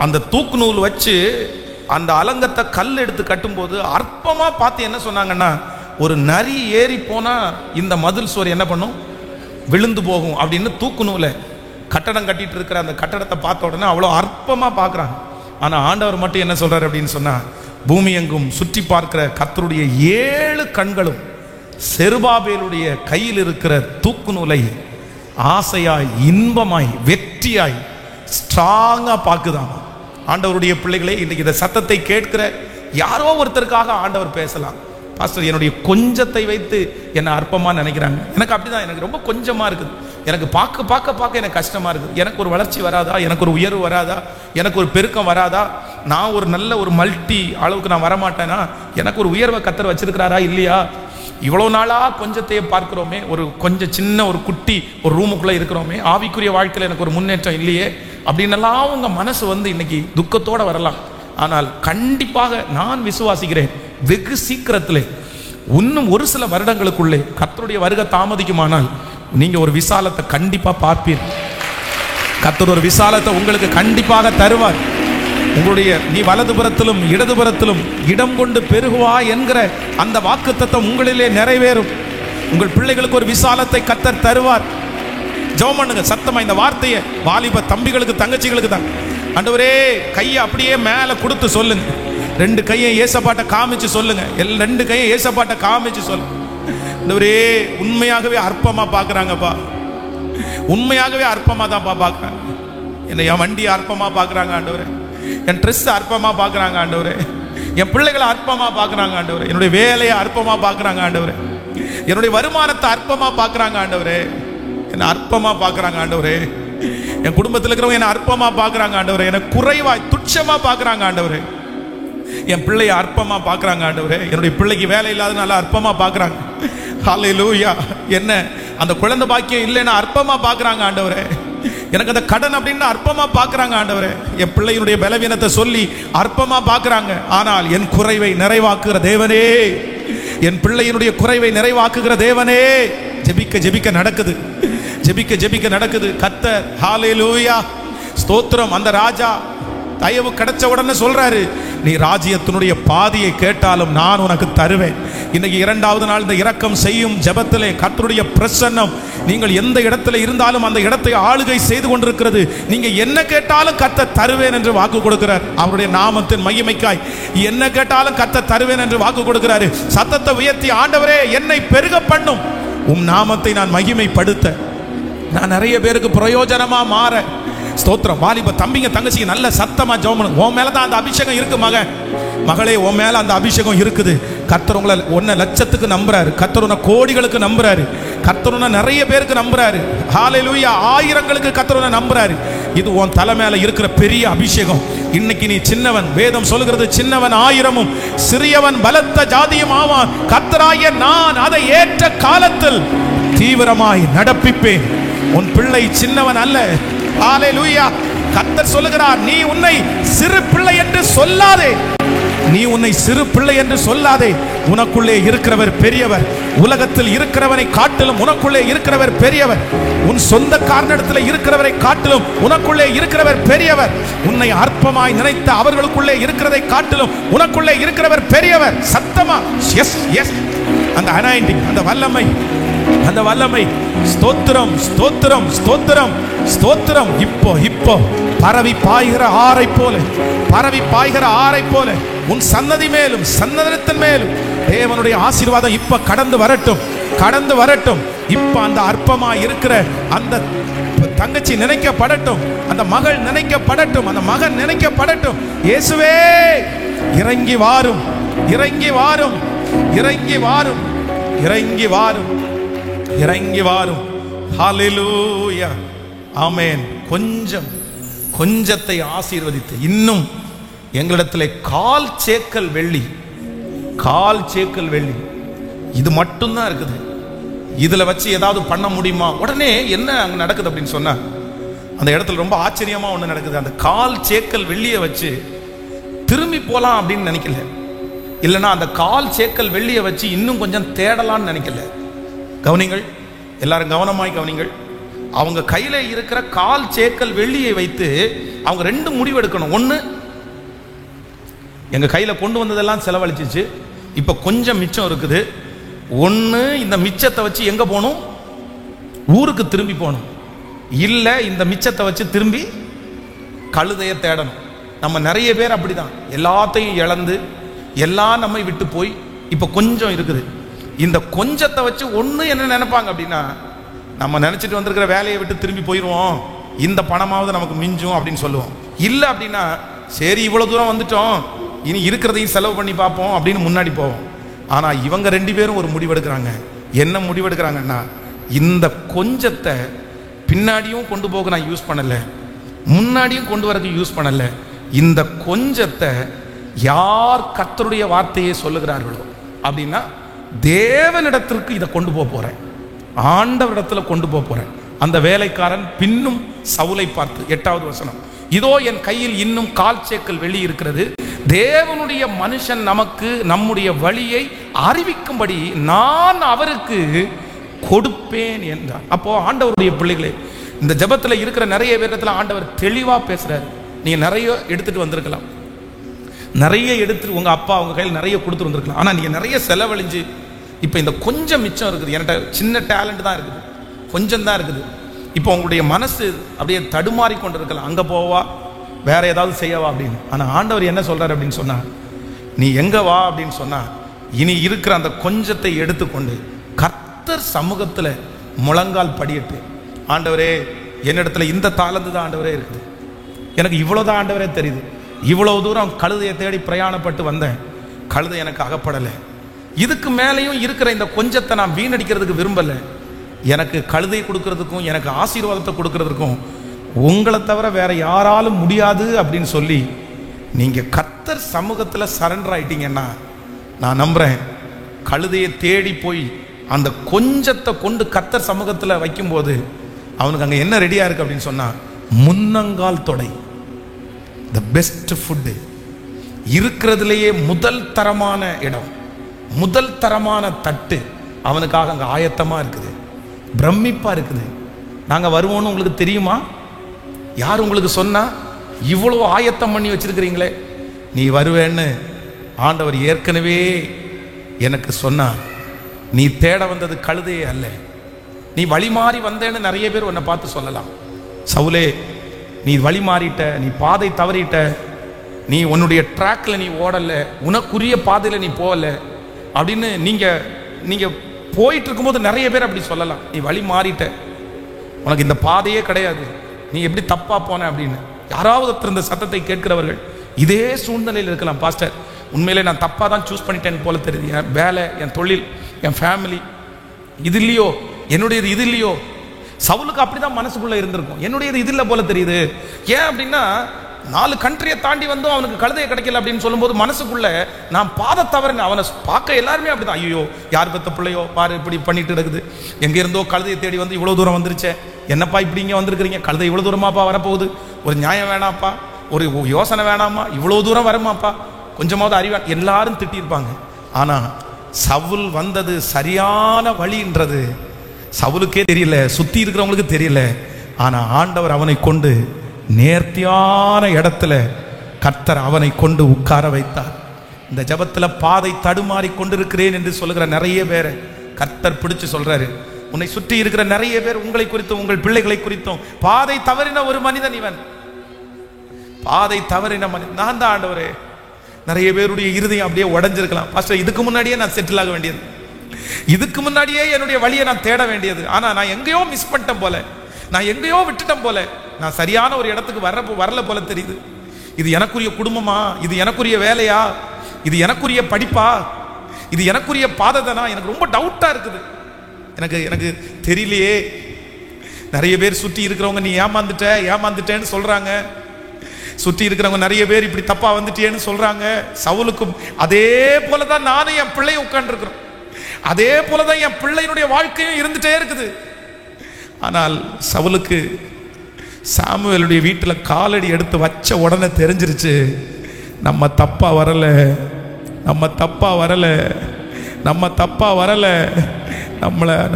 அந்த தூக்கு நூல் வச்சு அந்த அலங்கத்தை கல் எடுத்து கட்டும்போது அற்பமா பார்த்து என்ன சொன்னாங்கன்னா, ஒரு நரி ஏறி போனா இந்த மதில் சுவர் என்ன பண்ணும், விழுந்து போகும் அப்படின்னு தூக்கு நூலை கட்டடம் கட்டிட்டு இருக்கிற அந்த கட்டடத்தை பார்த்த உடனே அவ்வளோ அற்பமா பார்க்குறாங்க. ஆனால் ஆண்டவர் மட்டும் என்ன சொல்றாரு அப்படின்னு சொன்னா, பூமி எங்கும் சுற்றி பார்க்கிற கர்த்தருடைய 7 கண்களும் செருபாபேலுடைய கையில் இருக்கிற தூக்கு நூலை ஆசையாய் இன்பமாய் வெற்றியாய் ஸ்ட்ராங்கா பார்க்குதாமா. ஆண்டவருடைய பிள்ளைகளே, இன்னைக்கு இந்த சத்தத்தை கேட்கிற யாரோ ஒருத்தருக்காக ஆண்டவர் பேசலாம். பாஸ்டர், என்னுடைய கொஞ்சத்தை வைத்து என்னை அற்பமா நினைக்கிறாங்க. எனக்கு அப்படிதான், எனக்கு ரொம்ப கொஞ்சமா இருக்குது, எனக்கு பார்க்க பார்க்க பார்க்க எனக்கு கஷ்டமா இருக்குது. எனக்கு ஒரு வளர்ச்சி வராதா, எனக்கு ஒரு உயர்வு வராதா, எனக்கு ஒரு பெருக்கம் வராதா, நான் ஒரு நல்ல ஒரு மல்டி அளவுக்கு நான் வரமாட்டேனா, எனக்கு ஒரு உயர்வை கர்த்தர் வச்சிருக்கிறாரா இல்லையா? இவ்வளோ நாளாக கொஞ்சத்தையே பார்க்கிறோமே, ஒரு கொஞ்சம் சின்ன ஒரு குட்டி ஒரு ரூமுக்குள்ளே இருக்கிறோமே, ஆவிக்குரிய வாழ்க்கையில் எனக்கு ஒரு முன்னேற்றம் இல்லையே அப்படின்னெல்லாம் உங்கள் மனசு வந்து இன்னைக்கு துக்கத்தோடு வரலாம். ஆனால் கண்டிப்பாக நான் விசுவாசிக்கிறேன், வெகு சீக்கிரத்தில் இன்னும் ஒரு சில வருடங்களுக்குள்ளே கர்த்தருடைய வருகை தாமதிக்குமானால் நீங்கள் ஒரு விசாலத்தை கண்டிப்பாக பார்ப்பீர். கர்த்தர் ஒரு விசாலத்தை உங்களுக்கு கண்டிப்பாக தருவார். உங்களுடைய நீ வலதுபுறத்திலும் இடதுபுறத்திலும் இடம் கொண்டு பெருகுவா என்கிற அந்த வாக்குத்தத்தம் உங்களிலே நிறைவேறும். உங்கள் பிள்ளைகளுக்கு ஒரு விசாலத்தை கர்த்தர் தருவார். ஜெபம் பண்ணுங்க சத்தமா இந்த வார்த்தையை. வாலிப தம்பிகளுக்கு தங்கச்சிகளுக்கு தான். ஆண்டவரே, கையை அப்படியே மேலே கொடுத்து சொல்லுங்க. 2 கையை ஏசப்பாட்ட காமிச்சு சொல்லுங்க. 2 கையை ஏசப்பாட்ட காமிச்சு சொல்லுங்க. ஆண்டவரே, உண்மையாகவே அற்பமா பார்க்குறாங்கப்பா, உண்மையாகவே அற்பமா தான்ப்பா பார்க்குறாங்க. என்னை என் வண்டியை அற்பமா பார்க்குறாங்க ஆண்டவரே, என் ட்ரெஸ் அற்பமா பார்க்குறாங்க ஆண்டவரே, என் பிள்ளைகளை அற்பமா பார்க்குறாங்க ஆண்டவரே, என்னுடைய வேலையை அற்பமா பார்க்குறாங்க ஆண்டவரே, என்னுடைய வருமானத்தை அற்பமா பார்க்குறாங்க ஆண்டவரே, என்னை அற்பமா பார்க்குறாங்க ஆண்டவரே, என் குடும்பத்தில் இருக்கிறவங்க என்னை அற்பமா பார்க்குறாங்க ஆண்டவரே, என்னை குறைவாய் துட்சமா பார்க்குறாங்க ஆண்டவரே, என் பிள்ளையை அற்பமா பார்க்குறாங்க ஆண்டவரே, என்னுடைய பிள்ளைக்கு வேலை இல்லாதனால அற்பமா பார்க்குறாங்க. ஹல்லேலூயா. என்ன அந்த குழந்தை பாக்கியம் இல்லைன்னா அற்பமா பார்க்குறாங்க ஆண்டவரே, எனக்கு அந்த கடன் அப்படின்னு அற்பமா பார்க்குறாங்க ஆண்டவரே, என் பிள்ளையினுடைய பலவீனத்தை சொல்லி அற்பமா பார்க்குறாங்க. ஆனால் என் குறைவை நிறைவாக்குகிற தேவனே, என் பிள்ளையினுடைய குறைவை நிறைவாக்குகிற தேவனே, ஜெபிக்க ஜெபிக்க நடக்குது, ஜெபிக்க ஜெபிக்க நடக்குது. கர்த்தர் ஹல்லேலூயா ஸ்தோத்திரம். அந்த ராஜா தயவு கிடைச்ச உடனே சொல்றாரு, நீ ராஜ்யத்தினுடைய பாதியை கேட்டாலும் நான் உனக்கு தருவேன். இன்னைக்கு 2வது நாள் இந்த இரக்கம் செய்யும் ஜெபத்திலே கர்த்தருடைய பிரசன்னம் நீங்கள் எந்த இடத்துல இருந்தாலும் அந்த இடத்தை ஆளுகை செய்து கொண்டிருக்கிறது. நீங்க என்ன கேட்டாலும் கர்த்தர் தருவேன் என்று வாக்கு கொடுக்கிறார். அவருடைய நாமத்தின் மகிமைக்காய் என்ன கேட்டாலும் கர்த்தர் தருவேன் என்று வாக்கு கொடுக்கிறாரு. சத்தத்தை உயர்த்தி, ஆண்டவரே, என்னை பெருக பண்ணும், உம் நாமத்தை நான் மகிமைப்படுத்த, நான் நிறைய பேருக்கு பிரயோஜனமா மாற. ஸ்தோத்திரம். வாலிப தம்பிங்க தங்கச்சிங்க நல்ல சத்தமா ஜெபம் பண்ணுங்க. உன் மேல தான் அந்த அபிஷேகம் இருக்கு மகளே, உன் மேல அந்த அபிஷேகம் இருக்குது. கர்த்தர் உங்களை 1 லட்சத்துக்கு நம்புறாரு, கர்த்தர் உன்னை கோடிகளுக்கு நம்புறாரு. கர்த்தர் உன்னை நிறைய பேருக்கு நம்புறாரு. ஹல்லேலூயா. ஆயிரங்களுக்கு கர்த்தர் உன்னை நம்புறாரு. இது உன் தலை மேல இருக்கிற பெரிய அபிஷேகம். இன்னைக்கு நீ சின்னவன், வேதம் சொல்லுகிறது, சின்னவன் ஆயிரமும் சிறியவன் பலத்த ஜாதியும் ஆவான். கர்த்தராகிய நான் அதை ஏற்ற காலத்தில் தீவிரமாய் நடப்பிப்பேன். உன் பிள்ளை சின்னவன் அல்ல. ஹல்லேலூயா. கர்த்தர் சொல்லுகிறார், நீ உன்னை சிறு பிள்ளை என்று சொல்லாதே. நீ உன்னை சிறு பிள்ளை என்று சொல்லாதே. உனக்குள்ளே இருக்கிறவர் பெரியவர். உலகத்தில் இருக்கிறவனை காட்டிலும் உனக்குள்ளே இருக்கிறவர் பெரியவர். உன் சொந்த காரணத்தில் இருக்கிறவரை காட்டிலும் உனக்குள்ளே இருக்கிறவர் பெரியவர். உன்னை அற்பமாய் நினைத்த அவர்களுக்குள்ளே இருக்கிறதை காட்டிலும் உனக்குள்ளே இருக்கிறவர் பெரியவர். சத்தமா எஸ் எஸ். அந்த அனாயிண்டிங், அந்த வல்லமை, அந்த வல்லமை. ஸ்தோத்திரம் ஸ்தோத்திரம் ஸ்தோத்திரம் ஸ்தோத்திரம். இப்போ பரவி பாய்கிற ஆறை போல, பரவி பாய்கிற ஆறை போல உன் சன்னதி மேலும் சன்னதத்தின் மேலும் தேவனுடைய ஆசீர்வாதம் இப்ப கடந்து வரட்டும், கடந்து வரட்டும். இப்ப அந்த அற்பமா இருக்கிற அந்த தங்கச்சி நினைக்கப்படட்டும், அந்த மகள் நினைக்கப்படட்டும், அந்த மகன் நினைக்கப்படட்டும். இயேசுவே இறங்கி வாரும், இறங்கி வாரும், இறங்கி வாரும், இறங்கி வாரும், இறங்கி வாரும். ஹல்லேலூயா. ஆமென். கொஞ்சத்தை ஆசீர்வதித்து இன்னும் எங்களிடத்தில் கால் சேக்கல் வெள்ளி, கால் சேக்கல் வெள்ளி இது மட்டும்தான் இருக்குது. இதுல வச்சு ஏதாவது பண்ண முடியுமா? உடனே என்ன அங்க நடக்குது அப்படின்னு சொன்னா, அந்த இடத்துல ரொம்ப ஆச்சரியமா ஒண்ணு நடக்குது. அந்த கால் சேக்கல் வெள்ளியை வச்சு திரும்பி போலாம் அப்படின்னு நினைக்கல. இல்லைன்னா அந்த கால் சேக்கல் வெள்ளியை வச்சு இன்னும் கொஞ்சம் தேடலான்னு நினைக்கல. கவனிங்கள், எல்லாரும் கவனமாய் கவனிங்கள். அவங்க கையில இருக்கிற கால் சேக்கல் வெள்ளியை வைத்து அவங்க ரெண்டு முடிவு எடுக்கணும். ஒண்ணு, எங்க கையில கொண்டு வந்ததெல்லாம் செலவழிச்சிச்சு, இப்ப கொஞ்சம் மிச்சம் இருக்குது. ஒண்ணு, இந்த மிச்சத்தை வச்சு எங்க போகணும்? ஊருக்கு திரும்பி போகணும். இல்ல இந்த மிச்சத்தை வச்சு திரும்பி கழுதையை தேடணும். நம்ம நிறைய பேர் அப்படிதான், எல்லாத்தையும் இழந்து எல்லாம் நம்மை விட்டு போய் இப்ப கொஞ்சம் இருக்குது. இந்த கொஞ்சத்தை வச்சு ஒண்ணு என்ன நினைப்பாங்க அப்படின்னா, நம்ம நினைச்சிட்டு வந்திருக்கிற வேலையை விட்டு திரும்பி போயிடுவோம், இந்த பணமாவது நமக்கு மிஞ்சும் அப்படின்னு சொல்லுவோம். இல்லை அப்படின்னா, சரி இவ்வளவு தூரம் வந்துட்டோம், இனி இருக்கிறதையும் செலவு பண்ணி பார்ப்போம் அப்படின்னு முன்னாடி போவோம். ஆனா இவங்க ரெண்டு பேரும் ஒரு முடிவெடுக்கிறாங்க. என்ன முடிவெடுக்கிறாங்கன்னா, இந்த கொஞ்சத்தை பின்னாடியும் கொண்டு போக நான் யூஸ் பண்ணல, முன்னாடியும் கொண்டு வரக்கு யூஸ் பண்ணல. இந்த கொஞ்சத்தை யார் கர்த்தருடைய வார்த்தையை சொல்லுகிறார்களோ அப்படின்னா, தேவனிடத்திற்கு இதை கொண்டு போறேன், ஆண்டவரிடத்துல கொண்டு போறேன். அந்த வேலைக்காரன் பின்னும் சவுலை பார்த்து, 8வது வசனம், இதோ என் கையில் இன்னும் கால் சேக்கல் வெள்ளி இருக்கிறது, தேவனுடைய மனுஷன் நமக்கு நம்முடைய வழியை அறிவிக்கும்படி நான் அவருக்கு கொடுப்பேன் என்றார். அப்போ ஆண்டவருடைய பிள்ளைகளே, இந்த ஜெபத்துல இருக்கிற நிறைய பேரத்துல ஆண்டவர் தெளிவா பேசுறாரு. நீங்க நிறைய எடுத்துட்டு வந்திருக்கலாம், நிறைய எடுத்துட்டு உங்க அப்பா உங்க கையில் நிறைய கொடுத்துட்டு வந்திருக்கலாம். ஆனா நீங்க நிறைய செலவழிஞ்சு இப்போ இந்த கொஞ்சம் மிச்சம் இருக்குது. என்கிட்ட சின்ன டேலண்ட் தான் இருக்குது, கொஞ்சம் தான் இருக்குது. இப்போ உங்களுடைய மனசு அப்படியே தடுமாறி கொண்டு இருக்கலாம், அங்கே போவா வேற ஏதாவது செய்யவா அப்படின்னு. ஆனால் ஆண்டவர் என்ன சொல்றாரு அப்படின்னு சொன்னா, நீ எங்க வா அப்படின்னு சொன்னா, இனி இருக்கிற அந்த கொஞ்சத்தை எடுத்துக்கொண்டு கர்த்தர் சமூகத்தில் முழங்கால் படியிட்டு, ஆண்டவரே என்னிடத்துல இந்த தாளந்து தான் ஆண்டவரே இருக்குது, எனக்கு இவ்வளோதான் ஆண்டவரே தெரியுது, இவ்வளவு தூரம் கழுதையை தேடி பிரயாணப்பட்டு வந்தேன், கழுதை எனக்கு அகப்படலை, இதுக்கு மேலேயும் இருக்கிற இந்த கொஞ்சத்தை நான் வீணடிக்கிறதுக்கு விரும்பல, எனக்கு கழுதை கொடுக்கறதுக்கும் எனக்கு ஆசீர்வாதத்தை கொடுக்கறதுக்கும் உங்களை தவிர வேற யாராலும் முடியாது அப்படின்னு சொல்லி நீங்க கர்த்தர் சமூகத்துல சரண்டர் ஆயிட்டீங்கன்னா, நான் நம்புறேன் கழுதையை தேடி போய் அந்த கொஞ்சத்தை கொண்டு கர்த்தர் சமூகத்துல வைக்கும்போது அவனுக்கு அங்க என்ன ரெடியா இருக்கு அப்படின்னு சொன்னா, முன்னங்கால் தொடை, த பெஸ்ட் ஃபுட்டு, இருக்கிறதுலேயே முதல் தரமான இடம், முதல் தரமான தட்டு அவனுக்காக அங்க ஆயத்தமா இருக்குது. பிரமிப்பா இருக்குது. நாங்க வருவோம்னு உங்களுக்கு தெரியுமா? யார் உங்களுக்கு சொன்னா? இவ்வளவு ஆயத்தம் பண்ணி வச்சிருக்கிறீங்களே. நீ வருவேன்னு ஆண்டவர் ஏற்கனவே எனக்கு சொன்னார். நீ தேட வந்தது கழுதையே அல்ல, நீ வழி மாறி வந்தேன்னு நிறைய பேர் உன்னை பார்த்து சொல்லலாம். சவுலே, நீ வழி மாறிட்ட, நீ பாதை தவறிட்ட, நீ உன்னுடைய ட்ராக்ல நீ ஓடல, உனக்குரிய பாதையில நீ போகல அப்படின்னு நீங்க போயிட்டு இருக்கும்போது நிறைய பேர் அப்படி சொல்லலாம். நீ வழி மாறிட்ட, உனக்கு இந்த பாதையே கிடையாது, நீ எப்படி தப்பா போன அப்படின்னு. யாராவது இந்த சத்தத்தை கேட்கிறவர்கள் இதே சூழ்நிலையில் இருக்கலாம். பாஸ்டர், உண்மையிலே நான் தப்பா தான் சூஸ் பண்ணிட்டேன் போல தெரியுது, என் வேலை, என் தொழில், என் ஃபேமிலி, இது இல்லையோ என்னுடையது இது இல்லையோ. சவுலுக்கு அப்படிதான் மனசுக்குள்ள இருந்திருக்கும், என்னுடையது இது இல்லை போல தெரியுது. ஏன் அப்படின்னா 4 கண்ட்ரியை தாண்டி வந்தும் அவனுக்கு கழுதையை கிடைக்கல அப்படின்னு சொல்லும்போது மனசுக்குள்ள நான் பாத தவறேன். அவனை பார்க்க எல்லாருமே அப்படிதான், ஐயோ யார் பெத்த பிள்ளையோ பாரு இப்படி பண்ணிட்டு இருக்குது, எங்க இருந்தோ கழுதையை தேடி வந்து இவ்வளவு தூரம் வந்துருச்சே, என்னப்பா இப்படி இங்கே வந்திருக்கிறீங்க, கழுதை இவ்வளவு தூரமாப்பா வரப்போகுது, ஒரு நியாயம் வேணாப்பா, ஒரு யோசனை வேணாமா, இவ்வளவு தூரம் வருமாப்பா, கொஞ்சமாவது அறிவா, எல்லாரும் திட்டிருப்பாங்க. ஆனா சவுல் வந்தது சரியான வழின்றது சவுலுக்கே தெரியல, சுத்தி இருக்கிறவங்களுக்கு தெரியல. ஆனா ஆண்டவர் அவனை கொண்டு நேர்த்தியான இடத்துல கர்த்தர் அவனை கொண்டு உட்கார வைத்தார். இந்த ஜபத்துல பாதை தடுமாறி கொண்டிருக்கிறேன் என்று சொல்லுகிற நிறைய பேரை கர்த்தர் பிடிச்சு சொல்றாரு. உன்னை சுற்றி இருக்கிற நிறைய பேர் உங்களை குறித்தும் உங்கள் பிள்ளைகளை குறித்தும் பாதை தவறின ஒரு மனிதன், இவன் பாதை தவறின மனிதன். நான் தான் ஆண்டவரே. நிறைய பேருடைய இருதயம் அப்படியே உடைஞ்சிருக்கலாம், பாஸ்டர் இதுக்கு முன்னாடியே நான் செட்டில் ஆக வேண்டியது, இதுக்கு முன்னாடியே என்னுடைய வழியை நான் தேட வேண்டியது, ஆனா நான் எங்கேயோ மிஸ் பண்ணிட்டேன் போல, நான் எங்கேயோ விட்டுட்டேன் போல, நான் சரியான ஒரு இடத்துக்கு வரல போல தெரியுது. இது எனக்குரிய குடும்பமா, இது எனக்குரிய வேலையா, இது எனக்குரிய படிப்பா, இது எனக்குரிய பாததானா, எனக்கு ரொம்ப டவுட்டா இருக்குது, எனக்கு தெரியலையே. நிறைய பேர் சுற்றி இருக்கிறவங்க நீ ஏமாந்துட்டேன்னு சொல்றாங்க, சுற்றி இருக்கிறவங்க நிறைய பேர் இப்படி தப்பா வந்துட்டேன்னு சொல்றாங்க. சவுலுக்கும் அதே போலதான் நானும் என் பிள்ளை உட்கார்ந்து இருக்கிறோம், அதே போலதான் என் பிள்ளையினுடைய வாழ்க்கையும் இருந்துட்டே இருக்குது. ஆனால் சவுலுக்கு சாமுவேலுடைய வீட்டில் காலடி எடுத்து வச்ச உடனே தெரிஞ்சிருச்சு, நம்ம தப்பா வரல,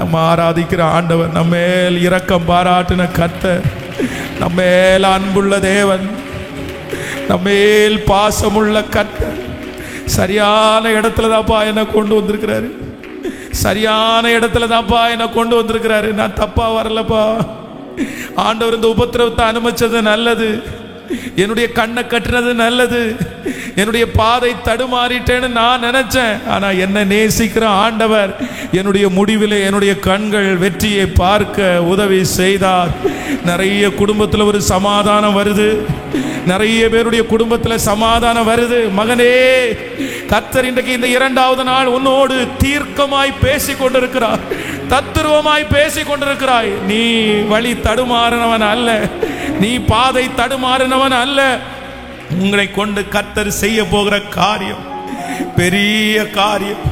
நம்ம ஆராதிக்கிற ஆண்டவர், நம்ம மேல் இரக்கம் பாராட்டின கர்த்தர், நம்ம மேல் அன்புள்ள தேவன், நம்ம மேல் பாசமுள்ள கர்த்தர் சரியான இடத்துல தான்ப்பா என்னை கொண்டு வந்திருக்கிறாரு, சரியான இடத்துல தான்ப்பா என்னை கொண்டு வந்திருக்கிறாரு, நான் தப்பா வரலப்பா. ஆண்டவர் இந்த உபத்திரவத்தை அனுமதிச்சது நல்லது, என்னுடைய கண்ணை கட்டினது நல்லது, என்னுடைய பாதை தடுமாறிட்டேன்னு நான் நினைச்சேன். ஆனா என்ன நேசிக்கிற ஆண்டவர் என்னுடைய முடிவில் என்னுடைய கண்கள் வெற்றியை பார்க்க உதவி செய்தார். நிறைய குடும்பத்தில் ஒரு சமாதானம் வருது, நிறைய பேருடைய குடும்பத்தில் சமாதானம் வருது. மகனே, கர்த்தர் இன்றைக்கு இந்த 2வது நாள் உன்னோடு தீர்க்கமாய் பேசி கொண்டிருக்கிறார், தத்துருவமாய் பேசி கொண்டிருக்கிறாய். நீ வழி தடுமாறினவன் அல்ல, நீ பாதை தடுமாறினவன் அல்ல. உங்களை கொண்டு கர்த்தர் செய்ய போகிற காரியம் பெரிய காரியம்.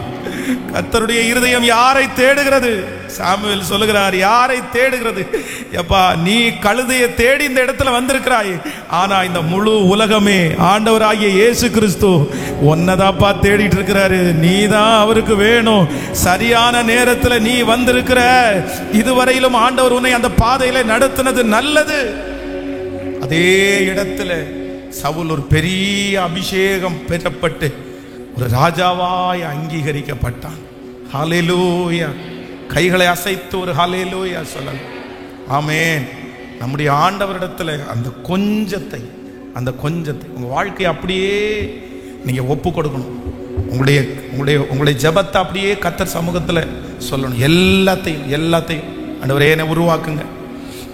கர்த்தருடைய இருதயம் யாரை தேடுகிறது? சாமுவேல் சொல்லுகிறார், யாரை தேடுகிறது? எப்பா, நீ கழுதையை தேடி இந்த இடத்துல வந்திருக்கிறாய், ஆனா இந்த முழு உலகமே ஆண்டவராகிய இயேசு கிறிஸ்து ஒன்னதாப்பா தேடிட்டு இருக்கிறாரு. நீ தான் அவருக்கு வேணும். சரியான நேரத்துல நீ வந்திருக்கிற. இதுவரையிலும் ஆண்டவர் உன்னை அந்த பாதையில நடத்தினது நல்லது. அதே இடத்துல சவுல் ஒரு பெரிய அபிஷேகம் பெறப்பட்டு ஒரு ராஜாவாய் அங்கீகரிக்கப்பட்டான். ஹல்லேலூயா. கைகளை அசைத்து ஒரு ஹல்லேலூயா சொல்லலாம். ஆமென். நம்முடைய ஆண்டவரிடத்துல அந்த கொஞ்சத்தை உங்க வாழ்க்கையை அப்படியே நீங்க ஒப்பு கொடுக்கணும். உங்களுடைய ஜெபத்தை அப்படியே கர்த்தர் சமூகத்துல சொல்லணும். எல்லாத்தையும் ஆண்டவரே என்னை உருவாக்குங்க,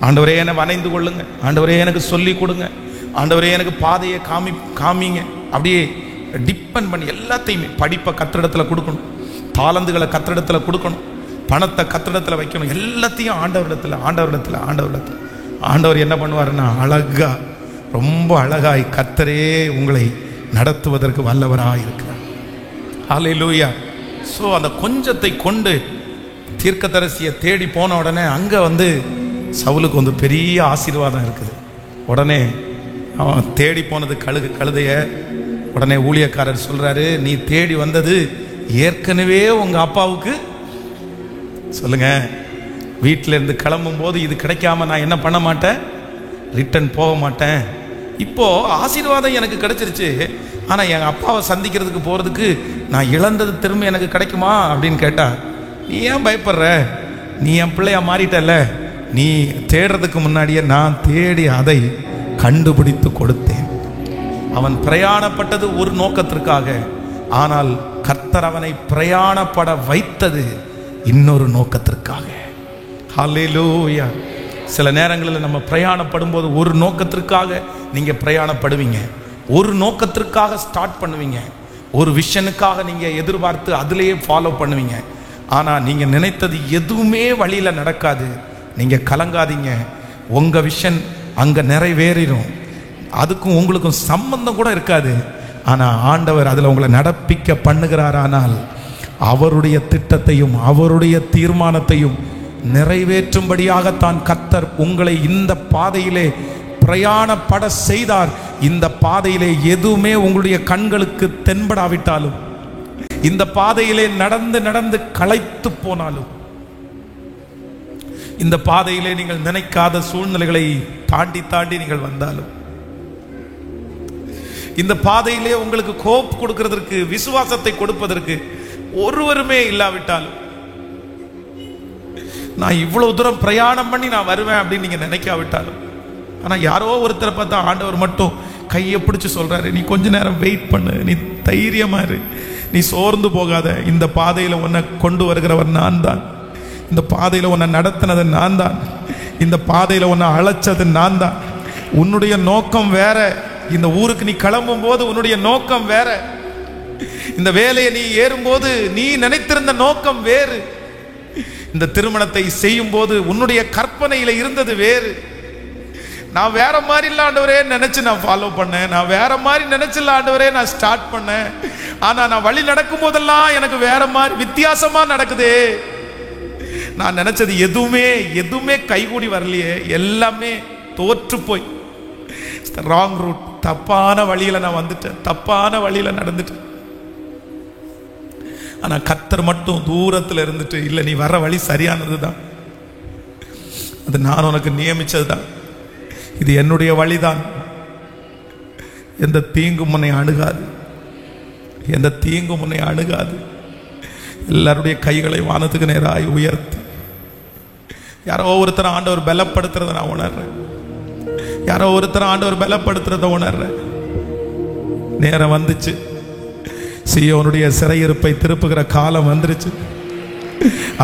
ஆண்டவரே என்னை வணைந்து கொள்ளுங்க, ஆண்டவரே எனக்கு சொல்லி கொடுங்க, ஆண்டவரே எனக்கு பாதையை காமிங்க. அப்படியே டிபெண்ட் பண்ணி எல்லாத்தையுமே, படிப்பை கத்திரிடத்துல கொடுக்கணும், தாளந்துகளை கத்திரிடத்துல கொடுக்கணும், பணத்தை கத்திரிடத்துல வைக்கணும். எல்லாத்தையும் ஆண்டவரிடத்துல. ஆண்டவர் என்ன பண்ணுவாருன்னா, அழகா, ரொம்ப அழகாய் கர்த்தரே உங்களை நடத்துவதற்கு வல்லவராய் இருக்கிறார். ஹல்லேலூயா. ஸோ அந்த கொஞ்சத்தை கொண்டு தீர்க்கதரிசியை தேடி போன உடனே அங்கே வந்து சவுலுக்கு வந்து பெரிய ஆசீர்வாதம் இருக்குது. உடனே அவன் தேடி போனது கழுதைய. உடனே ஊழியக்காரர் சொல்றாரு, நீ தேடி வந்தது ஏற்கனவே உங்க அப்பாவுக்கு சொல்லுங்க, வீட்டில இருந்து கிளம்பும் போது இது கிடைக்காம நான் என்ன பண்ண மாட்டேன், ரிட்டர்ன் போக மாட்டேன். இப்போ ஆசீர்வாதம் எனக்கு கிடைச்சிருச்சு, ஆனா என் அப்பாவை சந்திக்கிறதுக்கு போறதுக்கு நான் இழந்தது திரும்ப எனக்கு கிடைக்குமா அப்படின்னு கேட்டா, நீ ஏன் பயப்படுற, நீ என் பிள்ளையா மாறிட்டல, நீ தேடுறதுக்கு முன்னாடியே நான் தேடி அதை கண்டுபிடித்து கொடுத்தேன். அவன் பிரயாணப்பட்டது ஒரு நோக்கத்திற்காக, ஆனால் கர்த்தர் அவனை பிரயாணப்பட வைத்தது இன்னொரு நோக்கத்திற்காக. ஹல்லேலூயா. சில நேரங்களில் நம்ம பிரயாணப்படும் போது ஒரு நோக்கத்திற்காக நீங்க பிரயாணப்படுவீங்க, ஒரு நோக்கத்திற்காக ஸ்டார்ட் பண்ணுவீங்க, ஒரு விஷனுக்காக நீங்க எதிர்பார்த்து அதிலேயே ஃபாலோ பண்ணுவீங்க. ஆனா நீங்க நினைத்தது எதுவுமே வழியில நடக்காது. நீங்க கலங்காதீங்க, உங்க விஷன் அங்க நிறைவேறிடும். அதுக்கும் உங்களுக்கும் சம்பந்தம் கூட இருக்காது. ஆனா ஆண்டவர் அதுல உங்களை நடப்பிக்க பண்ணுகிறாரானால் அவருடைய திட்டத்தையும் அவருடைய தீர்மானத்தையும் நிறைவேற்றும்படியாகத்தான் கர்த்தர் உங்களை இந்த பாதையிலே பிரயாணப்பட செய்தார். இந்த பாதையிலே எதுவுமே உங்களுடைய கண்களுக்கு தென்படாவிட்டாலும், இந்த பாதையிலே நடந்து நடந்து களைத்து போனாலும், இந்த பாதையிலே நீங்கள் நினைக்காத சூழ்நிலைகளை தாண்டி தாண்டி நீங்கள் வந்தாலும், இந்த பாதையிலே உங்களுக்கு கோப் கொடுக்கிறதற்கு, விசுவாசத்தை கொடுப்பதற்கு ஒருவருமே இல்லாவிட்டாலும், நான் இவ்வளவு தூரம் பிரயாணம் பண்ணி நான் வருவேன் அப்படின்னு நீங்க நினைக்காவிட்டாலும், ஆனா யாரோ ஒருத்தரை பார்த்தா ஆண்டவர் மட்டும் கையை பிடிச்சு சொல்றாரு, நீ கொஞ்ச நேரம் வெயிட் பண்ணு, நீ தைரியமா இரு, நீ சோர்ந்து போகாத, இந்த பாதையில உன்னை கொண்டு வருகிறவர் நான் தான், இந்த பாதையில உன்னை நடத்தினது நான் தான், இந்த பாதையில உன்னை அழைச்சது நான் தான். உன்னுடைய நோக்கம் வேற. இந்த ஊருக்கு நீ கிளம்பும் போது உன்னுடைய நோக்கம் வேற. இந்த வேலையை நீ ஏறும்போது நீ நினைத்திருந்த நோக்கம் வேறு. இந்த திருமணத்தை செய்யும் போது உன்னுடைய கற்பனையில இருந்தது வேறு. நான் வேற மாதிரி இல்ல ஆண்டவரே நினைச்சு நான் ஃபாலோ பண்ணேன், நான் வேற மாதிரி நினைச்சில்ல ஆண்டவரே நான் ஸ்டார்ட் பண்ணேன், ஆனா நான் வழி நடக்கும் போதெல்லாம் எனக்கு வேற மாதிரி வித்தியாசமா நடக்குதே. நான் நினைச்சது எதுவுமே கைகூடி வரலையே, எல்லாமே தோற்று போய் ராங் ரூட், தப்பான வழியில நான் வந்துட்டேன், தப்பான வழியில நடந்துட்டேன். ஆனா கர்த்தர் மட்டும் தூரத்துல இருந்துட்டு, இல்ல நீ வர வழி சரியானதுதான், அது நான் உனக்கு நியமிச்சதுதான், இது என்னுடைய வழிதான், எந்த தீங்கும் உன்னை அணுகாது, எந்த தீங்கும் உன்னை அணுகாது. எல்லாருடைய கைகளை வானத்துக்கு நேராய் உயர்த்தி, யாரோ ஒருத்தர் ஆண்டவர் பலப்படுத்துறத நான் உணர்றேன், யாரோ ஒருத்தர் ஆண்டவர் பலப்படுத்துறத உணர்றேன். நேரம் வந்துச்சு, சீயோனுடைய சிறையிருப்பை திருப்புகிற காலம் வந்துருச்சு,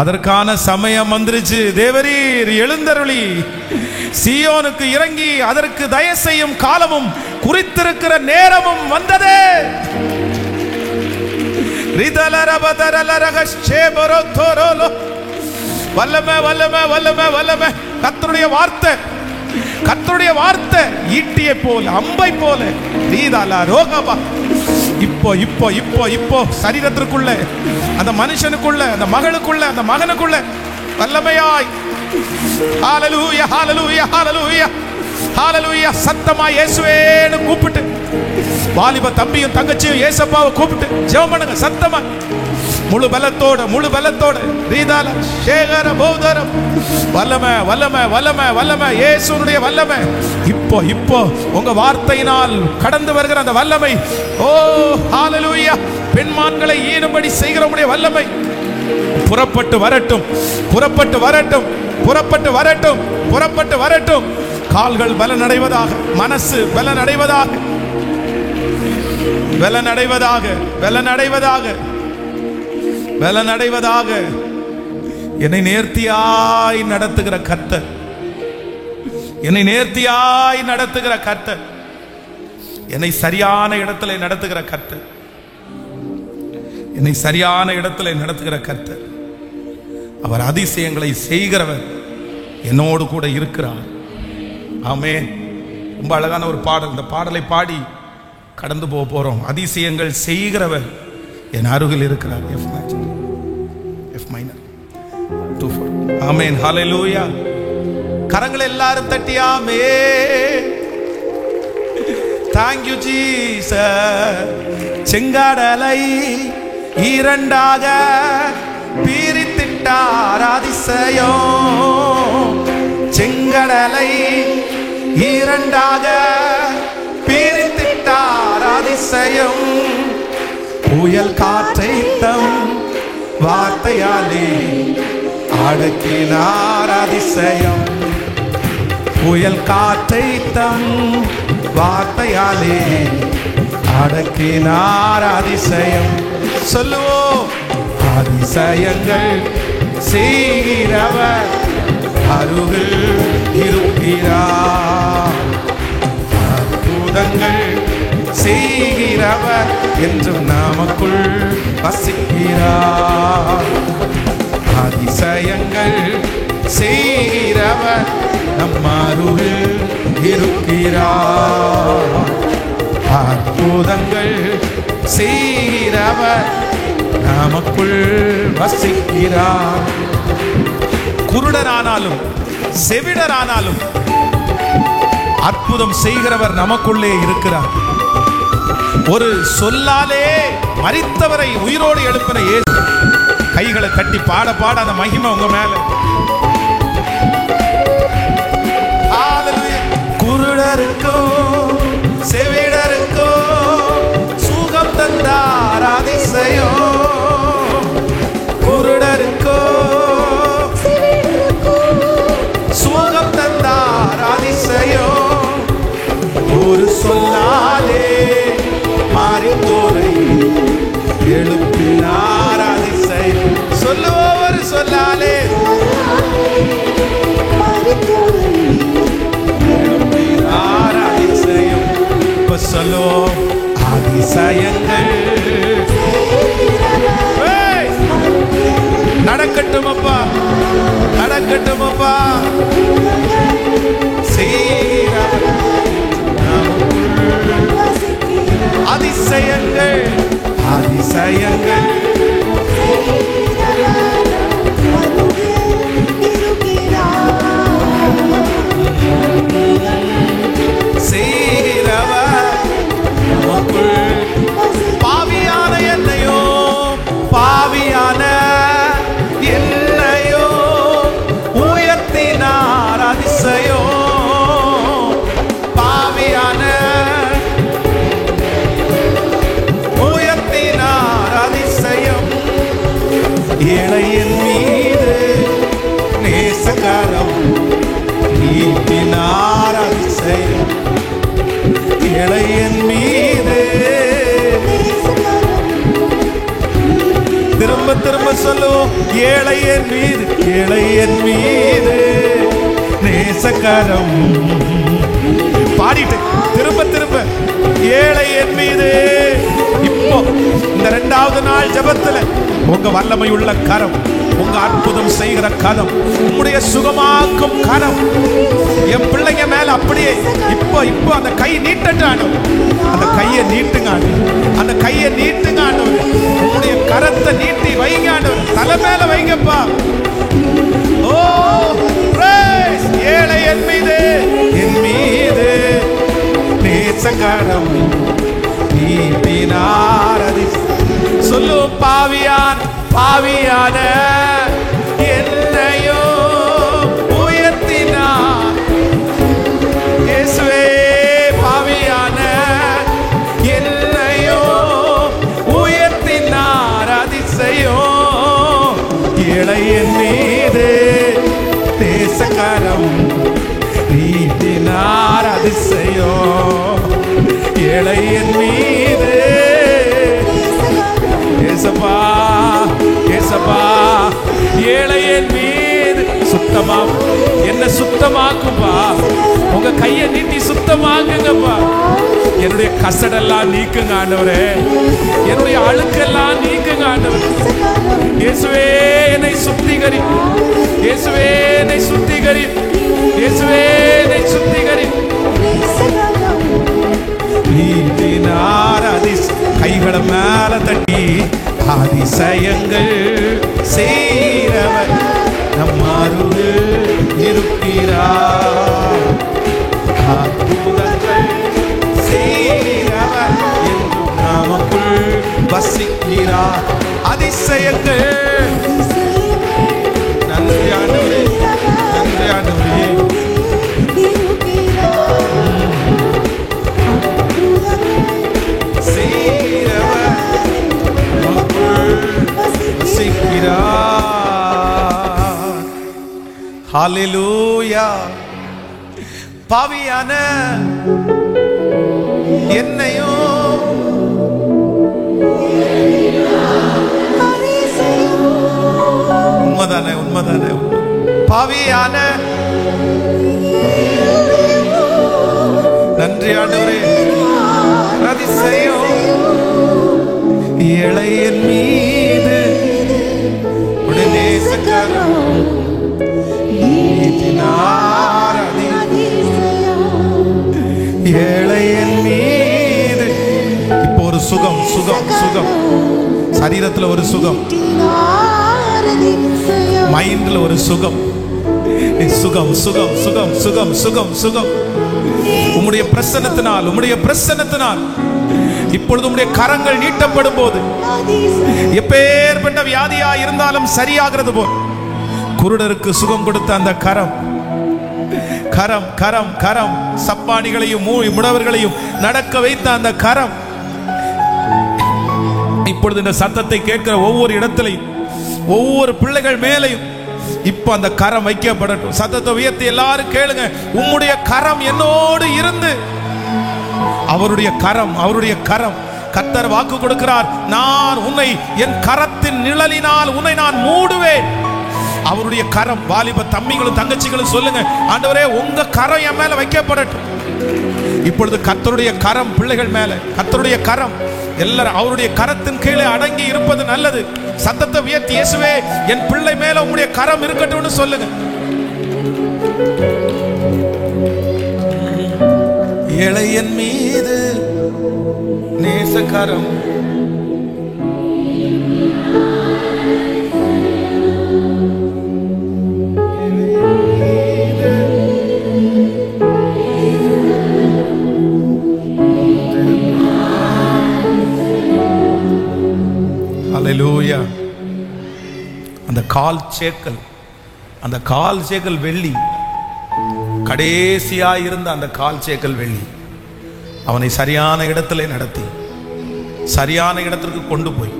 அதற்கான சமயம் வந்துருச்சு. தேவரீர் எழுந்தருளி சீயோனுக்கு இறங்கி அதற்கு தயவு செய்யும் காலமும் குறித்திருக்கிற நேரமும் வந்ததே. வல்லமை வல்லமை வல்லமை வல்லமை. கர்த்தருடைய வார்த்தை, கர்த்தருடைய வார்த்தை ஈட்டியை போல, அம்பை போல, ரீதாலா ரோகபா, இப்போ இப்போ இப்போ இப்போ சரீரத்திற்குள்ள, அந்த மனுஷனுக்குள்ள, அந்த மகளுக்குள்ள, அந்த மகனுக்குள்ள வல்லமையாய். ஹalleluya ஹalleluya ஹalleluya ஹalleluya. சத்தமா இயேசுவேன்னு கூப்பிட்டு, வாலிப தம்பியும் தங்கச்சியும் இயேசப்பாவை கூப்பிட்டு ஜெபம் பண்ணுங்க சத்தமா, முழு பலத்தோட, முழு பலத்தோட. ரீதால சேகர போதரம். வல்லமை வல்லமை வல்லமை வல்லமை, இயேசுனுடைய வல்லமை இப்போ இப்போ உங்க வார்த்தையினால் கடந்து வருகிற அந்த வல்லமை. ஓ ஹalleluya. பெண்மான்களை ஈனும்படி செய்கிறவருடைய வல்லமை புறப்பட்டு வரட்டும், புறப்பட்டு வரட்டும், புறப்பட்டு வரட்டும், புறப்பட்டு வரட்டும். கால்கள் பலனடைவதாக, மனசு பலனடைவதாக, பலனடைவதாக, பலனடைவதாக, பலனடைவதாக. என்னை நேர்த்தியாய் நடத்துகிற கர்த்தர், என்னை நேர்த்தியாய் நடத்துகிற கர்த்தர், என்னை சரியான இடத்துல நடத்துகிற கர்த்தர், என்னை சரியான இடத்துல நடத்துகிற கர்த்தர், அவர் அதிசயங்களை செய்கிறவர், என்னோடு கூட இருக்கிறார். ஆமென். ரொம்ப அழகான ஒரு பாடல். இந்த பாடலை பாடி கடந்து போக போறோம். அதிசயங்கள் செய்கிறவர் என் அருகில் இருக்கிறார். F minor 2/4. ஆமென். ஹalleluya. கரங்களை எல்லாரும் தட்டியாமே. Thank you Jesus. செங்கடலை இரண்டாக பிரித்திட்டார் அதிசயம். செங்கடலை இரண்டாக பிரித்திட்டார் அதிசயம். புயல் காற்றை தம் வார்த்தையாலே அடக்கினார் அதிசயம். புயல் காற்றை தம் வார்த்தையாலே அடக்கினார் அதிசயம். சொல்லுவோம், அதிசயங்கள் செய்கிறவர் அருகில் இருக்கிறார். அற்புதங்கள் செய்கிறவர் என்றும் நமக்குள் வசிக்கிறார். அருகில் இருக்கிறார். அற்புதங்கள் செய்கிறவர் நமக்குள் வசிக்கிறார். குருடரானாலும் செவிடரானாலும் அற்புதம் செய்கிறவர் நமக்குள்ளே இருக்கிறார். ஒரு சொல்லாலே மரித்தவரை உயிரோடு எழுப்பின இயேசு. கைகளை தட்டி பாட பாட அந்த மகிமை உங்க மேல. குருடருக்கோ செவிடருக்கோ சுகம் தந்தார் அதிசயம். குருடருக்கோ சுகம் தந்தார் அதிசயம். ஒரு சொல்லாலே மாறித்தோரை எழுப்பினார் அதிசயம். சொல்லுவோம் ஒரு சொல்லாலே எழுப்பினார் அதிசயம். இப்ப சொல்லுவோம் அதிசயங்கள் நடக்கட்டும் அப்பா, நடக்கட்டும் அப்பா. அதிசயங்கள் அதிசயங்கள் செய்கிறவர் பாவியான என்னையோ பாவியான என்னையோ உயர்த்தினார் அதிசயம். பாவியான உயர்த்தினார் அதிசயம். ஏழையின் மீது நேசகரம் நீட்டினார் அதிசயம். ஏழையின் மீது திரும்ப திரும்ப சொல்லுவோம். ஏழையின் மீது ஏழையின் மீது நேசகரம் பாடிட்டு திரும்ப திரும்ப ஏழையின் மீது. இப்போ இந்த 2வது நாள் ஜெபத்துல உங்க வல்லமை உள்ள கரம், உங்க அற்புதம் செய்கிற கரம், உங்களுடைய சுகமாக்கும் கரம் என் பிள்ளைங்க மேல அப்படியே இப்போ இப்போ அந்த கை நீட்டட்டானோ, அந்த கையை நீட்டுங்க, அந்த கையை நீட்டுங்க. உங்களுடைய கரத்தை நீட்டி வைங்க, தலை மேல வைங்கப்பா. ஓ பிரைஸ். ஏழை என் மீது நேசகரம் நீட்டினார் அதிசயம். சொல்லு பாவியான் பாவியான என்னையோ உயர்த்தினார் இயேசுவே. பாவியான என்னையோ உயர்த்தினார் அதிசயம். ஏழையின் மீது நேசகரம் நீட்டினார் அதிசயம். ஏழையின் மீது ஏசப்பா ஏசப்பா. ஏழையின் மீது சுத்தமா என்ன சுத்தமாக்குப்பா. உங்க கையை நீட்டி சுத்தமாக்குங்கப்பா. என்னுடைய கசடெல்லாம் நீக்குங்க ஆண்டவரே, என்னுடைய அழுக்கெல்லாம் நீக்குங்க ஆண்டவரே. இயேசுவே என்னை சுத்திகரி, இயேசுவே என்னை சுத்திகரி, இயேசுவே என்னை சுத்திகரி. கைகளை மேல தட்டி அதிசயங்கள் செய்கிறவர் நம் அருகில் இருக்கிறார். அற்புதங்கள் செய்கிறவர் என்றும் நமக்குள் வசிக்கிறார். அதிசயங்கள். நன்றி ஆண்டவரே, நன்றி ஆண்டவரே. ஹல்லேலூயா. பாவியான என்னையோ உண்மைதானே உண்மைதானே. பாவியான நன்றி ஆண்டவரே. அதிசயம். ஏழையின் மீது நேசகரம் நீட்டினார் அதிசயம். ஏழையின் மீது. இப்போ ஒரு சுகம் சுகம் சுகம், சரீரத்தில் ஒரு சுகம், மைண்ட்ல ஒரு சுகம், சுகம் சுகம் சுகம் சுகம் சுகம் சுகம். உம்முடைய பிரசன்னத்தினால், உம்முடைய பிரசன்னத்தினால் இப்பொழுது உம்முடைய கரங்கள் நீட்டப்படும் போது எப்பேற்பட்ட வியாதியா இருந்தாலும் சரியாகிறது போல் குருடருக்கு சுகம் கொடுத்த அந்த கரம், கரம் கரம் கரம், சப்பானிகளையும் முடவர்களையும் நடக்க வைத்த அந்த கரம் இப்பொழுது இந்த சத்தத்தை கேட்கிற ஒவ்வொரு இடத்திலையும், ஒவ்வொரு பிள்ளைகள் மேலையும் இப்ப அந்த கரம் வைக்கப்படட்டும். சத்தத்தை உயர்த்தி எல்லாரும் கேளுங்க. உம்முடைய கரம் என்னோடு இருந்து, அவருடைய கரம், அவருடைய கரம். கர்த்தர் வாக்கு கொடுக்கிறார், நான் உன்னை என் கரத்தின் நிழலினால் உன்னை நான் மூடுவேன். அவருடைய கரம். வாலிப தம்பிகளும் தங்கச்சிகளும் சொல்லுங்க, ஆண்டவரே உங்க கரம் என் மேல வைக்கப்படட்டும். இப்பொழுது கர்த்தருடைய கரம் பிள்ளைகள் மேல, கர்த்தருடைய கரம் எல்லாரும் அவருடைய கரத்தின் கீழே அடங்கி இருப்பது நல்லது. சத்தத்தை உயர்த்தி இயேசுவே என் பிள்ளை மேல உங்களுடைய கரம் இருக்கட்டும்னு சொல்லுங்க. ஏழையின் மீது நேசகரம், ஹல்லேலூயா. அந்த கால் சேக்கல், அந்த கால் சேக்கல் வெள்ளி, கடைசியா இருந்த அந்த கால் சேக்கல் வெள்ளி அவனை சரியான இடத்திலே நடத்தி சரியான இடத்திற்கு கொண்டு போய்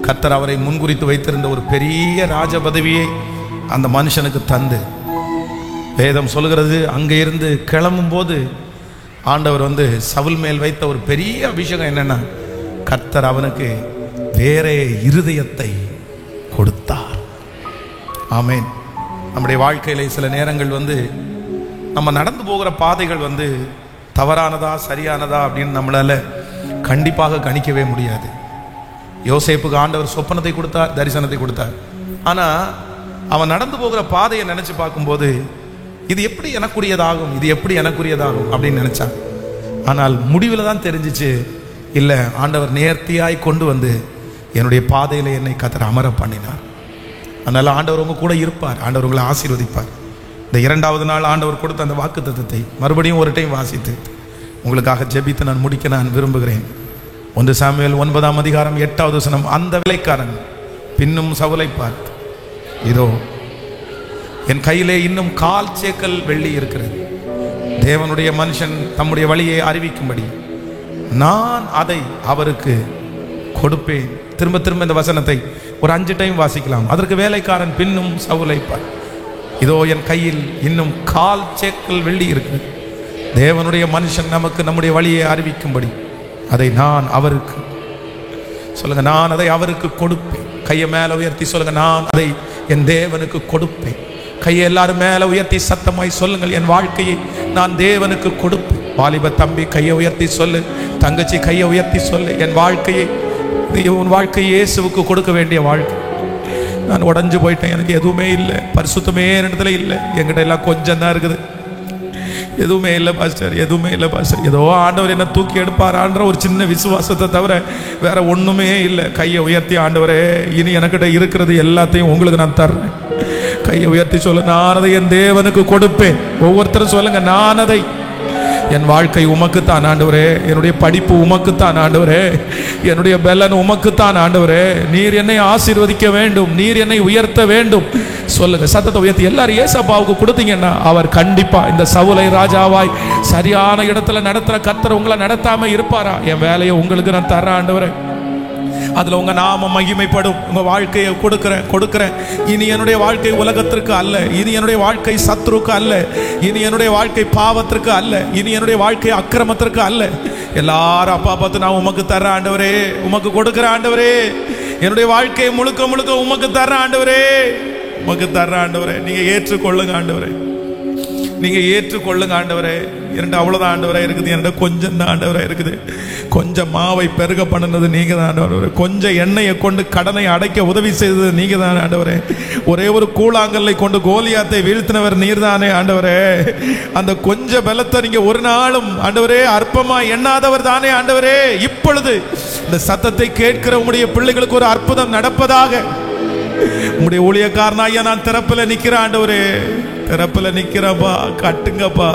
கர்த்தர் அவரை முன்குறித்து வைத்திருந்த ஒரு பெரிய ராஜ பதவியை அந்த மனுஷனுக்கு தந்து, வேதம் சொல்கிறது அங்கே இருந்து கிளம்பும் போது ஆண்டவர் சவுல் மேல் வைத்த ஒரு பெரிய அபிஷேகம் என்னன்னா, கர்த்தர் அவனுக்கு வேற இருதயத்தை கொடுத்தார். ஆமென். நம்முடைய வாழ்க்கையில சில நேரங்கள் நம்ம நடந்து போகிற பாதைகள் தவறானதா சரியானதா அப்படின்னு நம்மளால கண்டிப்பாக கணிக்கவே முடியாது. யோசேப்புக்கு ஆண்டவர் சொப்பனத்தை கொடுத்தார், தரிசனத்தை கொடுத்தார். ஆனா அவன் நடந்து போகிற பாதையை நினைச்சு பார்க்கும்போது இது எப்படி எனக்குரியதாகும், இது எப்படி எனக்குரியதாகும் அப்படின்னு நினைச்சான். ஆனால் முடிவில் தான் தெரிஞ்சிச்சு, இல்லை, ஆண்டவர் நேர்த்தியாய் கொண்டு என்னுடைய பாதையில என்னை கர்த்தர் அமர பண்ணினார். அதனால ஆண்டவர் உங்க கூட இருப்பார், ஆண்டவர் உங்களை ஆசீர்வதிப்பார். இந்த 2வது நாள் ஆண்டவர் கொடுத்த அந்த வாக்குத்தத்தத்தை மறுபடியும் ஒரு டைம் வாசித்து உங்களுக்காக ஜெபித்து நான் முடிக்க நான் விரும்புகிறேன். 1 சாமுவேல் 9ஆம் அதிகாரம் 8வது வசனம். அந்த வேலைக்காரன் பின்னும் சவுலை பார்த்து, இதோ என் கையிலே இன்னும் கால் சேக்கல் வெள்ளி இருக்கிறது. தேவனுடைய மனுஷன் தம்முடைய வழியை அறிவிக்கும்படி நான் அதை அவருக்கு கொடுப்பேன். திரும்ப திரும்ப இந்த வசனத்தை ஒரு 5 டைம் வாசிக்கலாம். அதற்கு வேலைக்காரன் பின்னும் சவுலை பார்த்து, இதோ என் கையில் இன்னும் கால் சேக்கல் வெள்ளி இருக்கு. தேவனுடைய மனுஷன் நமக்கு நம்முடைய வழியை அறிவிக்கும்படி அதை நான் அவருக்கு, சொல்லுங்க, நான் அதை அவருக்கு கொடுப்பேன். கையை மேல உயர்த்தி சொல்லுங்க, நான் அதை என் தேவனுக்கு கொடுப்பேன். கையை எல்லாரும் மேல உயர்த்தி சத்தமாய் சொல்லுங்கள், என் வாழ்க்கையை நான் தேவனுக்கு கொடுப்பேன். வாலிப தம்பி கையை உயர்த்தி சொல்லு, தங்கச்சி கையை உயர்த்தி சொல்லு, என் வாழ்க்கையை, உன் வாழ்க்கையை இயேசுவுக்கு கொடுக்க வேண்டிய வாழ்க்கை. நான் உடஞ்சு போயிட்டேன், எனக்கு எதுவுமே இல்லை, பரிசுத்தமே இடத்துல இல்லை, என்கிட்ட எல்லாம் கொஞ்சம் தான் இருக்குது, எதுவுமே இல்லை பாஸ்டர், எதுவுமே இல்லை பாஸ்டர், ஏதோ ஆண்டவர் என்ன தூக்கி எடுப்பாரான்ற ஒரு சின்ன விசுவாசத்தை தவிர வேற ஒண்ணுமே இல்லை. கையை உயர்த்தி, ஆண்டவரே இனி எனக்கிட்ட இருக்கிறது எல்லாத்தையும் உங்களுக்கு நான் தர்றேன். கையை உயர்த்தி சொல்ல, நான் அதை என் தேவனுக்கு கொடுப்பேன். ஒவ்வொருத்தரும் சொல்லுங்க, நான் அதை, என் வாழ்க்கை உமக்குத்தான் ஆண்டவரே, என்னுடைய படிப்பு உமக்குத்தான் ஆண்டவரே, என்னுடைய பலன் உமக்குத்தான் ஆண்டவரே, நீர் என்னை ஆசீர்வதிக்க வேண்டும், நீர் என்னை உயர்த்த வேண்டும். சொல்லுங்க, சத்தத்தை உயர்த்தி எல்லாரும் ஏசப்பாவுக்கு கொடுத்தீங்கன்னா அவர் கண்டிப்பா இந்த சவுலை ராஜாவாய் சரியான இடத்துல நடத்துற கர்த்தர் உங்களை நடத்தாம இருப்பாரா? என் வேலையை உங்களுக்கு நான் தர்றேன் ஆண்டவரே, அதுல உங்க நாம மகிமைப்படும். உங்க வாழ்க்கையை கொடுக்கிறேன். இனி என்னுடைய வாழ்க்கை உலகத்திற்கு அல்ல, இனி என்னுடைய வாழ்க்கை சத்ருக்கு அல்ல, இனி என்னுடைய வாழ்க்கை பாவத்திற்கு அல்ல, இனி என்னுடைய வாழ்க்கை அக்கிரமத்திற்கு அல்ல. எல்லாரும் அப்பா பார்த்து, நான் உமக்கு தர்றேன் ஆண்டவரே, உமக்கு கொடுக்கிறேன் ஆண்டவரே, என்னுடைய வாழ்க்கையை முழுக்க முழுக்க உமக்கு தர்றேன் ஆண்டவரே, உமக்கு தர்றேன் ஆண்டவரே, நீங்க ஏற்றுக்கொள்ளுங்க ஆண்டவரே, நீங்க ஏற்றுக்கொள்ளுங்க ஆண்டவரே. இரண்டு அவ்வளவுதான் ஆண்டவரே இருக்குது, இரண்டு கொஞ்சம் தான் ஆண்டவரே இருக்குது. கொஞ்சம் மாவை பெருக பண்ணினது நீங்க தான் ஆண்டவரே. கொஞ்சம் எண்ணெயை கொண்டு கடனை அடைக்க உதவி செய்தது நீங்க தான் ஆண்டவரே. ஒரே ஒரு கூழாங்கல்லை கொண்டு கோலியாத்தை வீழ்த்தினவர் நீர் தானே ஆண்டவரே. அந்த கொஞ்ச பலத்தை நீங்க ஒரு நாளும் ஆண்டவரே அற்பமா எண்ணாதவர் தானே ஆண்டவரே. இப்பொழுது இந்த சத்தத்தை கேட்கிற உம்முடைய பிள்ளைகளுக்கு ஒரு அற்புதம் நடப்பதாக. உம்முடைய ஊழியக்காரனாயா நான் திறப்புல நிக்கிறேன் ஆண்டவரே, திறப்புல நிக்கிறப்பா. கட்டுங்கப்பா,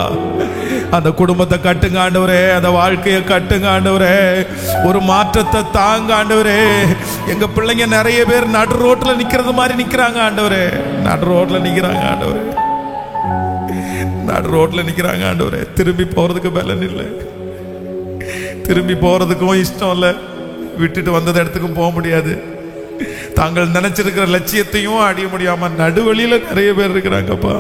அந்த குடும்பத்தை கட்டுங்க ஆண்டவரே, அந்த வாழ்க்கையை கட்டுங்க ஆண்டவரே. ஒரு மாற்றத்தை தாங்க ஆண்டவரே. எங்க பிள்ளைங்க நிறைய பேர் நடு ரோட்ல நிக்கிறது மாதிரி நிக்கிறாங்க ஆண்டவரே. நடு ரோட்ல நிக்கிறாங்க ஆண்டவரே, நடு ரோட்ல நிக்கிறாங்க ஆண்டவரே. திரும்பி போறதுக்கு பலன் இல்லை, திரும்பி போறதுக்கும் இஷ்டம் இல்லை, விட்டுட்டு வந்தது இடத்துக்கும் போக முடியாது. தாங்கள் நினைச்சிருக்கிற லட்சியத்தையும் அடைய முடியாம நடுவழியில நிறைய பேர் இருக்கிறாங்கப்பா.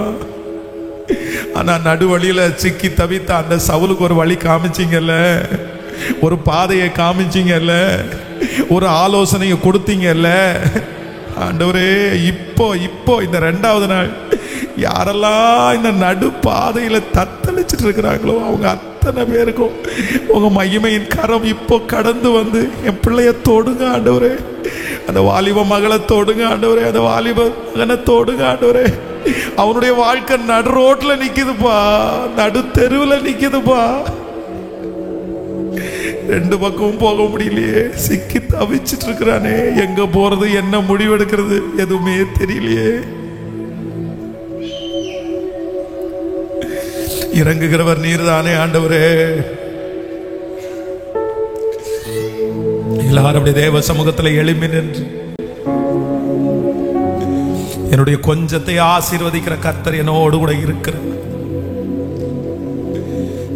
ஆனா நடுவழியில சிக்கி தவித்த அந்த சவுலுக்கு ஒரு வழி காமிச்சிங்கல்ல, ஒரு பாதையை காமிச்சிங்கல்ல, ஒரு ஆலோசனையை கொடுத்தீங்கல்ல ஆண்டவரே. இப்போ இந்த 2வது நாள் யாரெல்லாம் இந்த நடு பாதையில தத்தளிச்சிட்டு இருக்கிறாங்களோ அவங்க அத்தனை பேருக்கும் உங்க மகிமையின் கரம் இப்போ கடந்து வந்து என் பிள்ளைய தொடுங்க ஆண்டவரே. அந்த வாலிப மகளை தொடுங்க ஆண்டவரே, அந்த வாலிப மகனை தொடுங்க ஆண்டவரே. அவனுடைய வாழ்க்கை நடு ரோட்ல நிக்குதுப்பா, நடு தெருவில் நிக்குதுப்பா. 2 பக்கமும் போக முடியலையே, சிக்கி தவிச்சிட்டு இருக்கிறானே. எங்க போறது, என்ன முடிவெடுக்கிறது எதுவுமே தெரியலையே. இறங்குகிறவர் நீர்தானே ஆண்டவரே. எல்லாரும் அப்படி தேவ சமூகத்தில் எழும்பி நின்று என்னுடைய கொஞ்சத்தை ஆசீர்வதிக்கிற கர்த்தர் என்னோடு கூட இருக்கிறார்.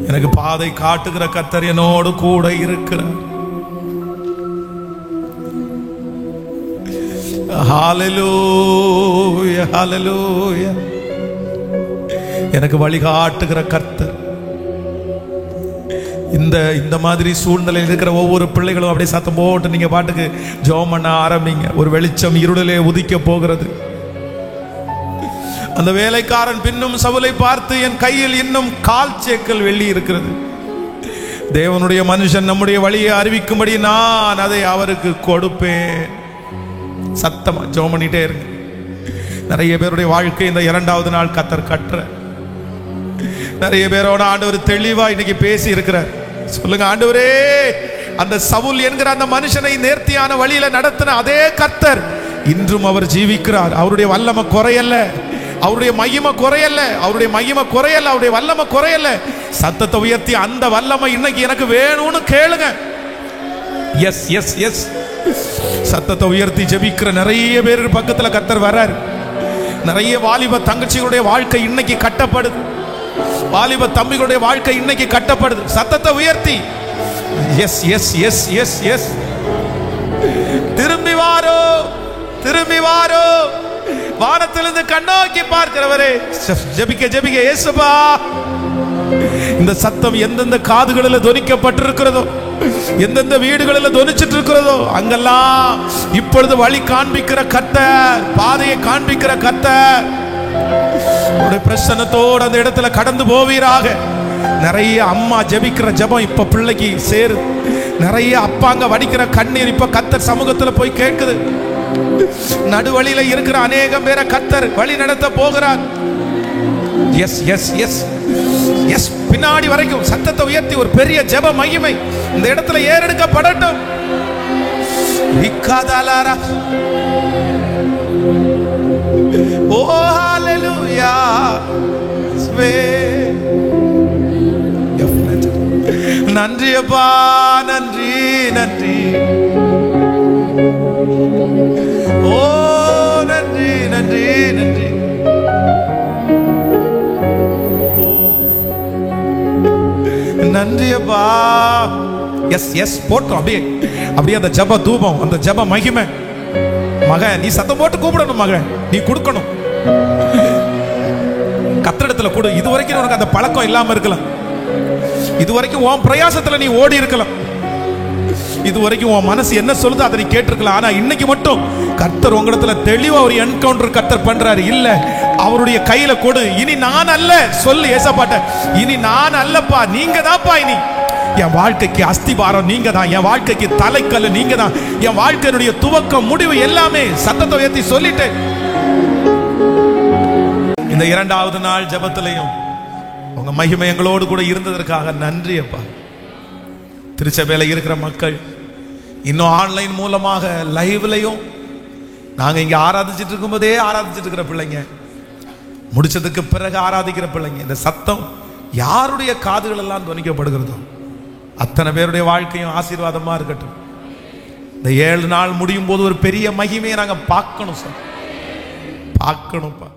எனக்கு பாதை காட்டுகிற கர்த்தர் என்னோடு கூட இருக்கிறார். ஹல்லேலூயா, ஹல்லேலூயா. எனக்கு வழிகாட்டுகிற கர்த்தர். இந்த மாதிரி சூழ்நிலையில் இருக்கிற ஒவ்வொரு பிள்ளைகளும் அப்படியே சத்தம் போட்டு நீங்க பாட்டுக்கு ஜெபம் பண்ண ஆரம்பிங்க. ஒரு வெளிச்சம் இருளிலே உதிக்க போகிறது. அந்த வேலைக்காரன் பின்னும் சவுலை பார்த்து, என் கையில் இன்னும் 1/4 சேக்கல் வெள்ளி இருக்கிறது. தேவனுடைய மனுஷன் நம்முடைய வழியை அறிவிக்கும்படி நான் அதை அவருக்கு கொடுப்பேன். சத்தமா ஜெபம் பண்ணிட்டே இருங்க. நிறைய பேருடைய வாழ்க்கை இந்த 2வது நாள் கர்த்தர் கற்ற நிறைய பேரோட ஆண்டவர் தெளிவா இன்னைக்கு பேசி இருக்கிறார். சொல்லுங்க ஆண்டவரே, அந்த சவுல் என்கிற அந்த மனுஷனை நேர்த்தியான வழியில நடத்தின அதே கர்த்தர் இன்றும் அவர் ஜீவிக்கிறார். அவருடைய வல்லமை குறையல்ல, அவருடைய மகிமை குறையல்ல, அவருடைய மகிமை குறையல்ல, அவருடைய வல்லமை குறையல்ல. சத்தத்தை உயர்த்தி அந்த வல்லமை இன்னைக்கு எனக்கு வேணும்னு கேளுங்க. Yes yes yes. சத்தத்தை உயர்த்தி ஜெபிக்கிற நிறைய பேர் பக்கத்துல கர்த்தர் வர்றார். நிறைய வாலிப தங்கச்சிகளுடைய வாழ்க்கை இன்னைக்கு கட்டப்படுது, வாலிப தம்பிகளுடைய வாழ்க்கை இன்னைக்கு கட்டப்படுது. சத்தத்தை உயர்த்தி yes yes yes yes yes. திரும்பி வாரோ, திரும்பி வாரோ. வானத்திலிருந்து கண்ணோக்கி பார்க்கிறவரே, ஜெபிக்க ஜெபிக்க. இயேசுப்பா, இந்த சத்தம் எந்தெந்த காதுகளில் தொனிக்கப்பட்டிருக்கிறதோ, எந்தெந்த வீடுகளில் தொனிச்சிட்டு இருக்கிறதோ அங்கெல்லாம் இப்பொழுது வழி காண்பிக்கிற கர்த்தர், பாதையை காண்பிக்கிற கர்த்தர் பிரசன்னத்தோடு அந்த இடத்துல கடந்து போவீராக. நிறைய அம்மா ஜெபிக்கிற ஜெபம் இப்ப பிள்ளைக்கு சேரு. நிறைய அப்பாங்க வடிக்கிற கண்ணீர் இப்ப கர்த்தர் சமூகத்துல போய் கேட்குது. நடுவழியில இருக்கிற அநேகம் பேரை கர்த்தர் வழி நடத்த போகிறார். Yes yes yes yes. பின்னாடி வரைக்கும் சத்தத்தை உயர்த்தி ஒரு பெரிய ஜெப மகிமை இந்த இடத்துல ஏறெடுக்கப்படட்டும். ஓ ஹalleluya. நன்றி அப்பா, நன்றி நன்றி. ஓ நன்றி நன்றி நன்றி. நன்றி அப்பா. Yes yes. போட்டோம் அப்படியே அப்படியே அந்த ஜப தூபம், அந்த ஜப மகிமை. மகன் நீ சத்தம் போட்டு கூப்பிடணும், மகன் நீ கொடுக்கணும். கத்திரத்துல கொடு. இதுவரைக்கும் உனக்கு அந்த பழக்கம் இல்லாம இருக்கலாம், இதுவரைக்கும் உன் பிரயாசத்துல நீ ஓடி இருக்கலாம், இதுவரைக்கும் உன் மனசு என்ன சொல்லுது அதை நீ கேட்டிருக்கலாம். ஆனா இன்னைக்கு மட்டும் கர்த்தர் உங்களிடத்துல தெளிவா ஒரு என்கவுண்டர் கர்த்தர் பண்றாரு. இல்ல அவருடைய கையில கொடு. இனி நான் அல்ல, சொல்லு ஏசப்பாட்ட, இனி நான் அல்லப்பா, நீங்க தான்ப்பா. இனி என் வாழ்க்கைக்கு அஸ்திபாரம் நீங்க தான், என் வாழ்க்கைக்கு தலைக்கல்லு நீங்க தான், என் வாழ்க்கையினுடைய துவக்கம் முடிவு எல்லாமே. சத்தத்தை உயர்த்தி சொல்லிட்டு இந்த இரண்டாவது நாள் ஜெபத்திலையும் உங்க மகிமை எங்களோடு கூட இருந்ததற்காக நன்றி அப்பா. திருச்சபையில இருக்கிற மக்கள் இன்னும் ஆன்லைன் மூலமாக லைவ்லையும் நாங்க இங்க ஆராதிச்சிட்டு இருக்கும்போதே ஆராதிச்சிட்டு இருக்கிற பிள்ளைங்க, முடிச்சதுக்கு பிறகு ஆராதிக்கிற பிள்ளைங்க, இந்த சத்தம் யாருடைய காதுகள் எல்லாம் துணிக்கப்படுகிறதோ அத்தனை பேருடைய வாழ்க்கையும் ஆசீர்வாதமா இருக்கட்டும். இந்த 7 நாள் முடியும் போது ஒரு பெரிய மகிமையை நாங்க பார்க்கணும் சார், பார்க்கணும்ப்பா.